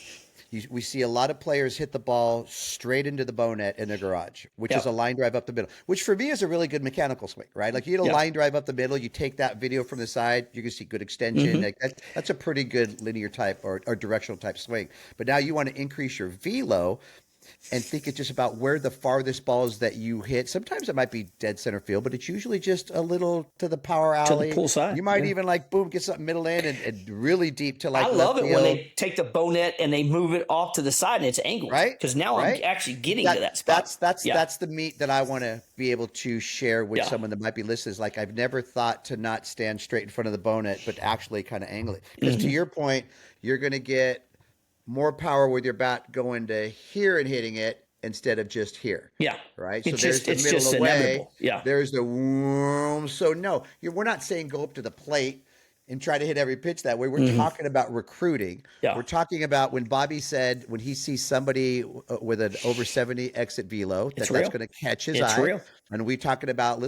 we see a lot of players hit the ball straight into the bow net in their garage, which is a line drive up the middle, which for me is a really good mechanical swing, right? Like you hit a line drive up the middle, you take that video from the side, you can see good extension. Like that's a pretty good linear type or directional type swing. But now you want to increase your velo and think it's just about where the farthest balls that you hit. Sometimes it might be dead center field, but it's usually just a little to the power alley. To the pull side. You might even boom, get something middle in and really deep to I love it when they take the bow net and they move it off to the side and it's angled. Right. Because now I'm actually getting to that spot. That's the meat that I want to be able to share with someone that might be listening. Is like, I've never thought to not stand straight in front of the bow net, but actually kind of angle it. Because to your point, you're going to get more power with your bat going to here and hitting it instead of just here. Yeah. Right. It's so there's just, the middle away. Inevitable. Yeah. There's the whoom. So no, we're not saying go up to the plate and try to hit every pitch that way. We're talking about recruiting. Yeah. We're talking about when Bobby said when he sees somebody with an over 70 exit velo, that's going to catch his eye. Real. And we're talking about,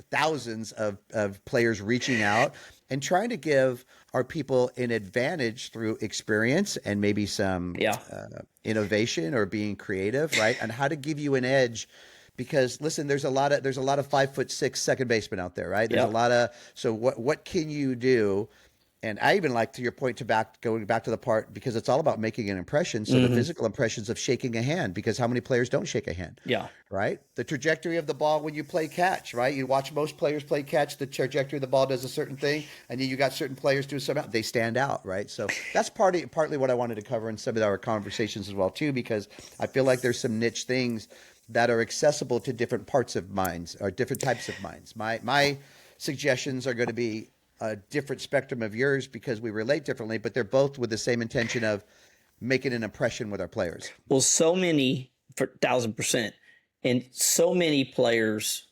thousands of players reaching out and trying to give our people an advantage through experience and maybe some innovation or being creative, right? And how to give you an edge. Because listen, there's a lot of 5'6" second baseman out there, right? There's a lot of, so what can you do? And I even like, to your point, going back to the part, because it's all about making an impression. So the physical impressions of shaking a hand, because how many players don't shake a hand? Yeah. Right. The trajectory of the ball when you play catch, right? You watch most players play catch, the trajectory of the ball does a certain thing. And then you got certain players do something, they stand out, right? So that's partly what I wanted to cover in some of our conversations as well, too, because I feel like there's some niche things that are accessible to different parts of minds or different types of minds. My suggestions are going to be a different spectrum of yours because we relate differently, but they're both with the same intention of making an impression with our players. Well, so many, for 1,000%, and so many players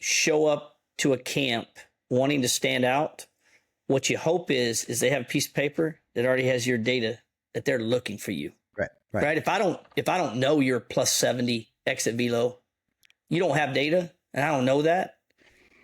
show up to a camp wanting to stand out. What you hope is they have a piece of paper that already has your data that they're looking for you. Right. If I don't know your plus 70 exit velo, you don't have data, and I don't know that,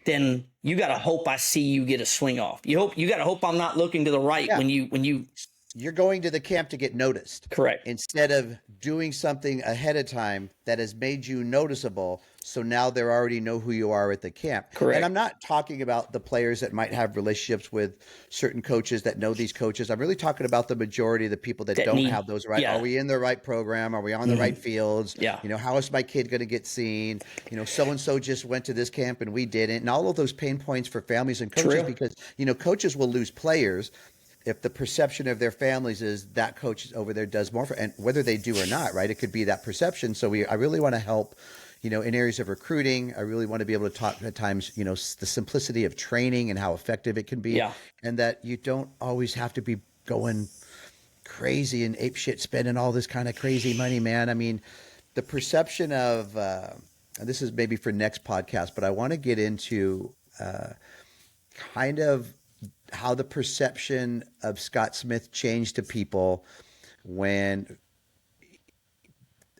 then you got to hope I see you get a swing off. You got to hope I'm not looking to the right when you're going to the camp to get noticed. Correct. Instead of doing something ahead of time that has made you noticeable. So now they already know who you are at the camp. Correct. And I'm not talking about the players that might have relationships with certain coaches that know these coaches. I'm really talking about the majority of the people that don't have those right. Yeah. Are we in the right program? Are we on the right fields? Yeah. You know, how is my kid going to get seen? You know, so-and-so just went to this camp and we didn't. And all of those pain points for families and coaches, because, you know, coaches will lose players if the perception of their families is that coach over there does more for, and whether they do or not, right? It could be that perception. So I really want to help, you know, in areas of recruiting. I really want to be able to talk at times, you know, the simplicity of training and how effective it can be. Yeah. And that you don't always have to be going crazy and ape shit, spending all this kind of crazy money, man. I mean, the perception of, and this is maybe for next podcast, but I want to get into kind of how the perception of Scott Smith changed to people when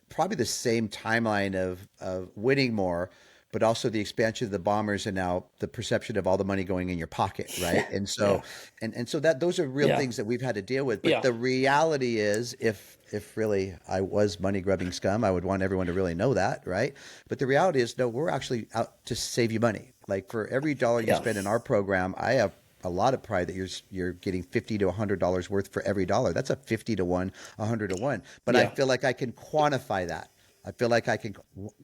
probably the same timeline of winning more, but also the expansion of the Bombers and now the perception of all the money going in your pocket, right? And so, and so that those are real things that we've had to deal with. But the reality is, if really I was money grubbing scum, I would want everyone to really know that, right? But the reality is, no, we're actually out to save you money. Like for every dollar you spend in our program, I have a lot of pride that you're getting $50 to $100 worth for every dollar. That's a 50 to 1, 100 to 1. But I feel like I can quantify that. I feel like I can.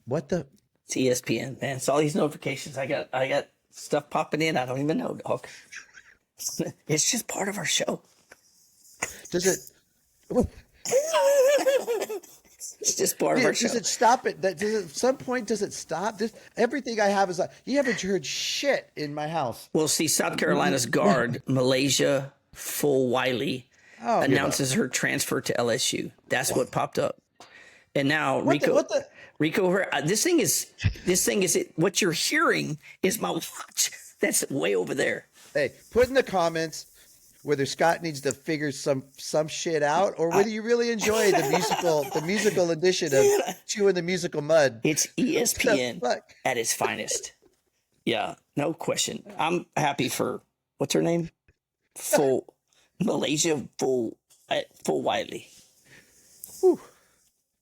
What the? It's ESPN, man. It's all these notifications. I got stuff popping in. I don't even know, dog. It's just part of our show. Does it? It's just part of our show. Does it stop at some point? Does it stop? Everything I have is like, you haven't heard shit in my house. Well, see, South Carolina's guard, Malaysia Full-Wiley, announces her transfer to LSU. That's what popped up. And now Rico, this thing is what you're hearing is my watch. That's way over there. Hey, put in the comments whether Scott needs to figure some shit out, or whether you really enjoy the musical edition of Chewing the Musical Mud. It's ESPN at its finest. Yeah, no question. I'm happy for, what's her name? Malaysia Full-Wiley.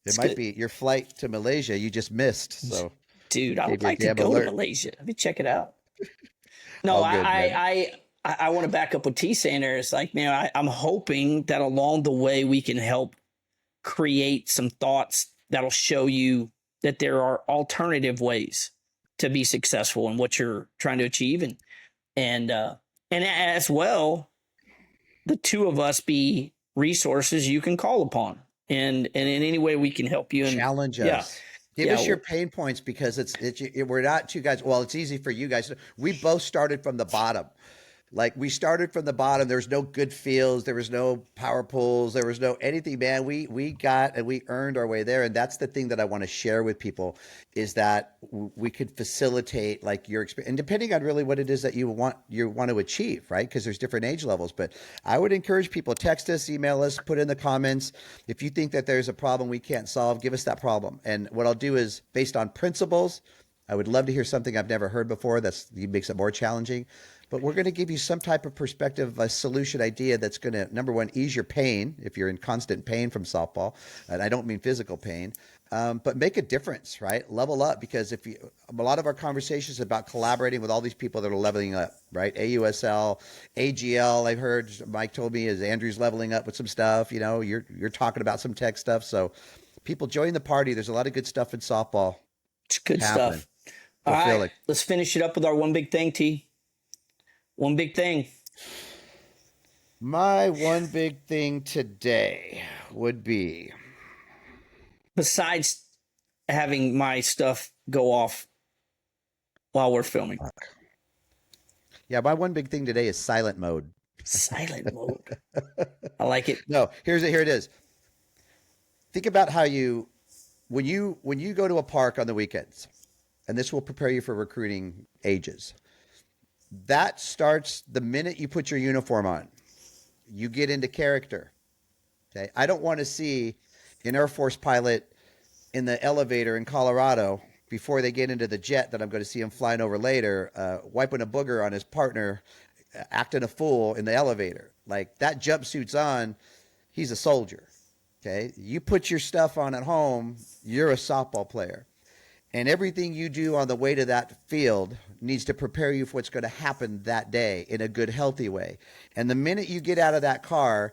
It might be your flight to Malaysia you just missed. So, dude, I would like to go to Malaysia. Let me check it out. No, I want to back up what T's saying there. It's like, man, I'm hoping that along the way we can help create some thoughts that'll show you that there are alternative ways to be successful in what you're trying to achieve, and as well, the two of us be resources you can call upon, and in any way we can help you and challenge us. Give us your pain points, because we're not two guys. Well, it's easy for you guys. We both started from the bottom. Like, we started from the bottom. There was no good fields. There was no power pools. There was no anything, man. We got and we earned our way there. And that's the thing that I want to share with people, is that we could facilitate like your experience, and depending on really what it is that you want to achieve, right? Because there's different age levels. But I would encourage people, text us, email us, put in the comments. If you think that there's a problem we can't solve, give us that problem. And what I'll do is, based on principles, I would love to hear something I've never heard before. That makes it more challenging. But we're going to give you some type of perspective, a solution idea that's going to, number one, ease your pain if you're in constant pain from softball. And I don't mean physical pain, but make a difference, right? Level up, because a lot of our conversations about collaborating with all these people that are leveling up, right? AUSL, AGL, I've heard Mike told me, is Andrew's leveling up with some stuff. You know, you're talking about some tech stuff. So people, join the party. There's a lot of good stuff in softball. It's good stuff. All right, let's finish it up with our one big thing, T. One big thing. My one big thing today would be, besides having my stuff go off while we're filming. Yeah, my one big thing today is silent mode. Silent mode. I like it. No, here it is. Think about how when you go to a park on the weekends, and this will prepare you for recruiting ages. That starts the minute you put your uniform on. You get into character. Okay. I don't want to see an Air Force pilot in the elevator in Colorado before they get into the jet that I'm going to see him flying over later, wiping a booger on his partner, acting a fool in the elevator. Like, that jumpsuit's on, he's a soldier. Okay. You put your stuff on at home, you're a softball player. And everything you do on the way to that field needs to prepare you for what's going to happen that day in a good, healthy way. And the minute you get out of that car,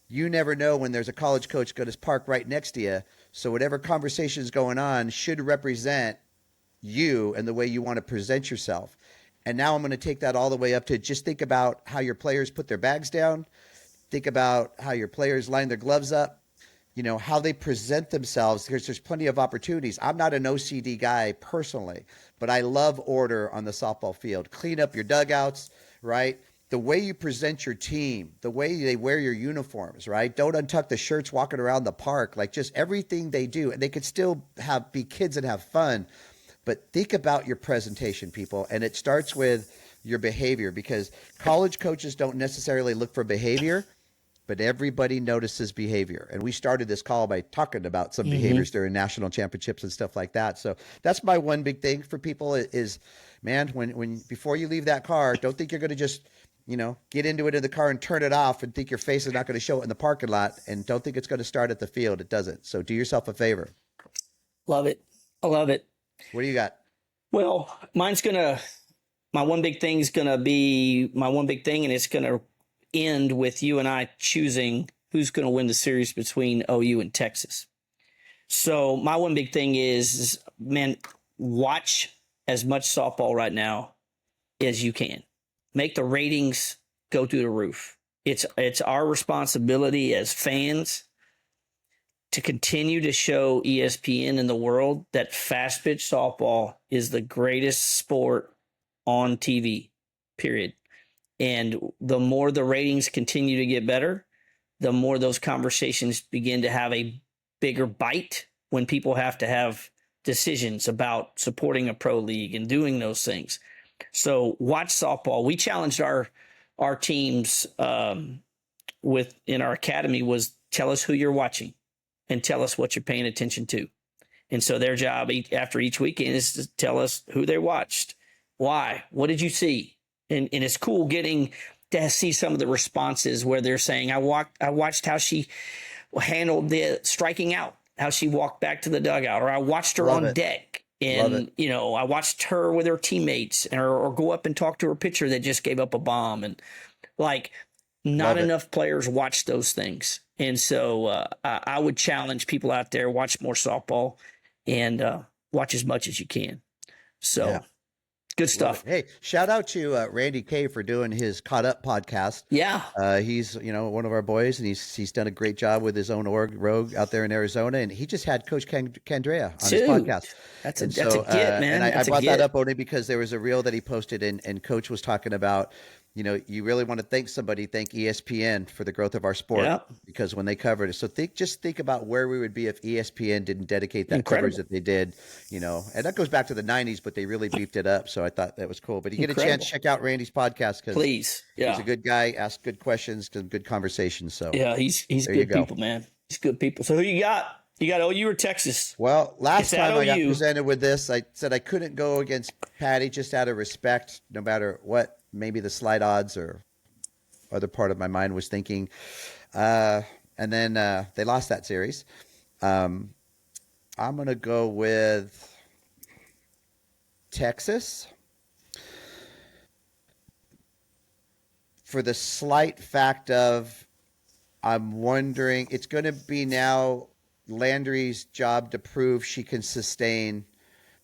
you never know when there's a college coach going to park right next to you. So whatever conversation is going on should represent you and the way you want to present yourself. And now I'm going to take that all the way up to just think about how your players put their bags down. Think about how your players line their gloves up. How they present themselves, because there's plenty of opportunities. I'm not an OCD guy personally, but I love order on the softball field. Clean up your dugouts, right? The way you present your team, the way they wear your uniforms, right? Don't untuck the shirts walking around the park, like just everything they do. And they could still be kids and have fun, but think about your presentation, people. And it starts with your behavior, because college coaches don't necessarily look for behavior, but everybody notices behavior. And we started this call by talking about some behaviors during national championships and stuff like that. So that's my one big thing for people is, man, when before you leave that car, don't think you're going to just, get into it in the car and turn it off and think your face is not going to show it in the parking lot. And don't think it's going to start at the field. It doesn't. So do yourself a favor. Love it. I love it. What do you got? Well, my one big thing, and it's going to end with you and I choosing who's going to win the series between OU and Texas. So my one big thing is, man, watch as much softball right now as you can. Make the ratings go through the roof. It's our responsibility as fans to continue to show ESPN and the world that fast pitch softball is the greatest sport on TV, period. And the more the ratings continue to get better, the more those conversations begin to have a bigger bite when people have to have decisions about supporting a pro league and doing those things. So watch softball. We challenged our teams in our academy was tell us who you're watching and tell us what you're paying attention to. And so their job after each weekend is to tell us who they watched, why, what did you see? And it's cool getting to see some of the responses where they're saying, I watched how she handled the striking out, how she walked back to the dugout, or I watched her on deck. And, I watched her with her teammates or go up and talk to her pitcher that just gave up a bomb. And not enough players watch those things. And so I would challenge people out there, watch more softball and watch as much as you can. So. Yeah. Good stuff. Hey, shout out to Randy K for doing his Caught Up podcast. Yeah. He's, one of our boys, and he's done a great job with his own rogue out there in Arizona. And he just had Coach Candrea on his podcast. That's a get, man. And I brought that up only because there was a reel that he posted, and Coach was talking about, you really want to thank ESPN for the growth of our sport because when they covered it. So think about where we would be if ESPN didn't dedicate that coverage that they did, and that goes back to the 90s, but they really beefed it up. So I thought that was cool. But you get a chance, check out Randy's podcast because please. Yeah. He's a good guy, asks good questions, good conversations. So yeah, he's good people, man. He's good people. So who you got? You got OU or Texas? Well, last time I got presented with this, I said I couldn't go against Patty just out of respect, no matter what maybe the slight odds or other part of my mind was thinking. And then they lost that series. I'm going to go with Texas for the slight fact of I'm wondering, it's going to be now Landry's job to prove she can sustain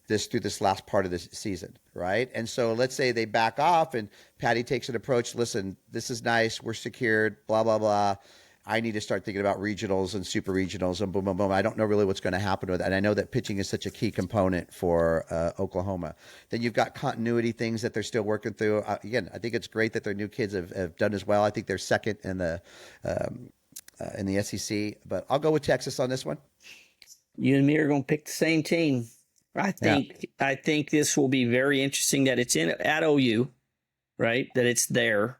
this through this last part of the season, right? And so let's say they back off and Patty takes an approach, listen, this is nice, we're secured, blah, blah, blah. I need to start thinking about regionals and super regionals and boom, boom, boom. I don't know really what's going to happen with that. And I know that pitching is such a key component for Oklahoma. Then you've got continuity things that they're still working through. Again, I think it's great that their new kids have done as well. I think they're second in the SEC, but I'll go with Texas on this one. You and me are going to pick the same team. I think this will be very interesting that it's at OU, right? That it's there.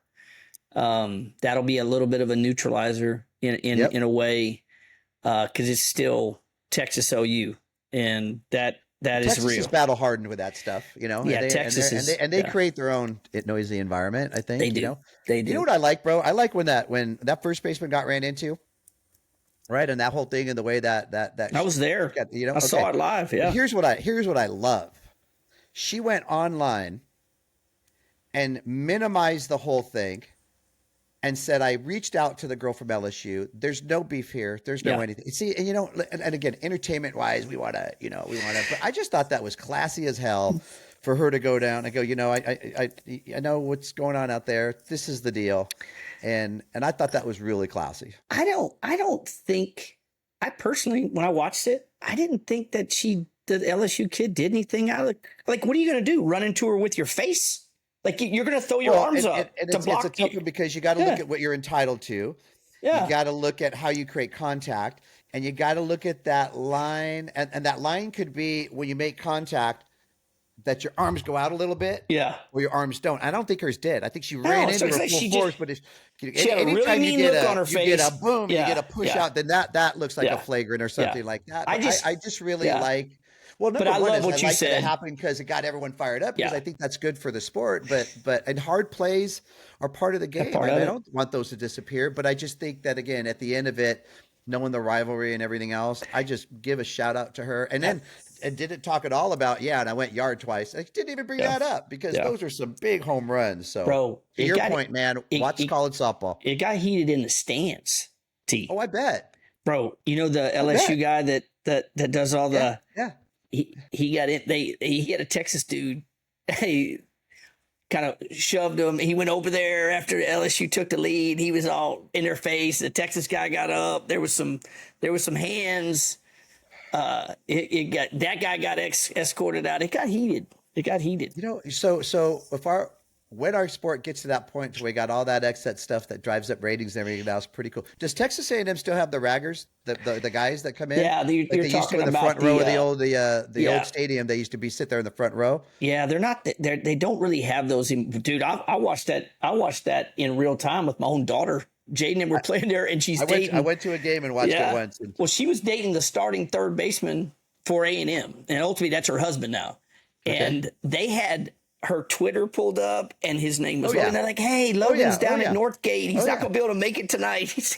That'll be a little bit of a neutralizer in a way, because it's still Texas OU, and that Texas is real. Texas is battle hardened with that stuff, Yeah, Texas they create their own noisy environment. I think they do. They do. You know what I like, bro? I like when that first baseman got ran into. Right, and that whole thing and the way that I was there. you know, I saw it live. Yeah. But here's what I love. She went online and minimized the whole thing and said, I reached out to the girl from LSU. There's no beef here. There's no anything. See, and and again, entertainment wise, we want to, but I just thought that was classy as hell for her to go down and go, I know what's going on out there. This is the deal. And I thought that was really classy. I don't think, I personally, when I watched it, I didn't think that the LSU kid did anything out of like, what are you going to do? Run into her with your face? Like you're going to throw your arms up to block. It's a tough one because you got to look at what you're entitled to. Yeah. You got to look at how you create contact, and you got to look at that line. And that line could be when you make contact that your arms go out a little bit. Yeah. Or your arms don't. I don't think hers did. I think she ran into her full force, but she had a really mean look on her face. You get a boom, you get a push out, then that looks like a flagrant or something like that. I just really like. Well, but I love what you said. It happened because it got everyone fired up. Because I think that's good for the sport. But and hard plays are part of the game. I don't want those to disappear. But I just think that again, at the end of it, knowing the rivalry and everything else, I just give a shout out to her. And then didn't talk at all about and I went yard twice. I didn't even bring that up because those are some big home runs. So, bro, to your point, man, watch college softball. It got heated in the stands. T. Oh, I bet, bro. You know the LSU guy that does all the He got it. He had a Texas dude. He kind of shoved him. He went over there after LSU took the lead. He was all in their face. The Texas guy got up. There was some hands. That guy got escorted out. It got heated. So when our sport gets to that point where we got all that excess stuff that drives up ratings and everything else, pretty cool. Does Texas A&M still have the raggers, the guys that come in? Yeah, they used to in the front row of the old stadium. They used to sit there in the front row. Yeah, they're not. They don't really have those. Dude, I watched that in real time with my own daughter. Jaden and we're playing there, and she's dating. I went to a game and watched it once. Well, she was dating the starting third baseman for A&M, and ultimately that's her husband now. Okay. And they had her Twitter pulled up, and his name was and they're like, "Hey, Logan's down at Northgate. He's not gonna be able to make it tonight. He's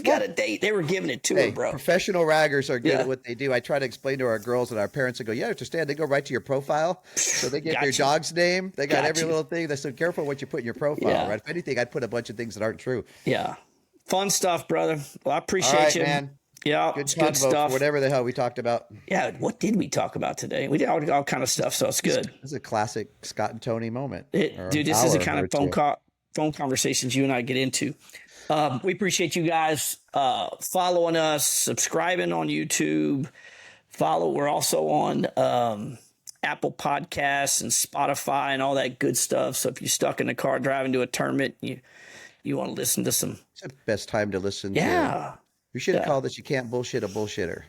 got a date." They were giving it to her, bro. Professional raggers are good at what they do. I try to explain to our girls and our parents and go, "You understand? They go right to your profile, so they get their dog's name. They got every little thing. They're so careful what you put in your profile, right? If anything, I'd put a bunch of things that aren't true." Yeah, fun stuff, brother. Well, I appreciate you, man. Yeah, good stuff. Whatever the hell we talked about. Yeah, what did we talk about today? We did all kind of stuff, so it's good. This is a classic Scott and Tony moment. Dude, this is the kind of phone conversations you and I get into. We appreciate you guys following us, subscribing on YouTube. We're also on Apple Podcasts and Spotify and all that good stuff. So if you're stuck in the car driving to a tournament, you want to listen to some. It's the best time to listen to. We should have called this "You Can't Bullshit a Bullshitter."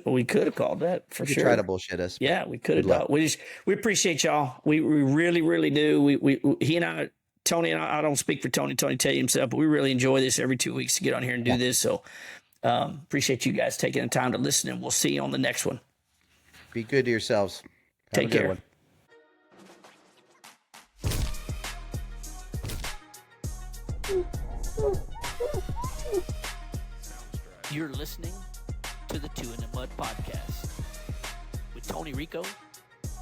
We could have called that for sure. Try to bullshit us. Yeah, we could have. We appreciate y'all. We really, really do. He and I, Tony and I don't speak for Tony. Tony tell you himself, but we really enjoy this every 2 weeks to get on here and do this. So appreciate you guys taking the time to listen, and we'll see you on the next one. Be good to yourselves. Take care. You're listening to the Two in the Mud podcast with Tony Rico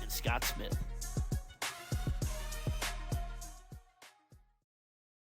and Scott Smith.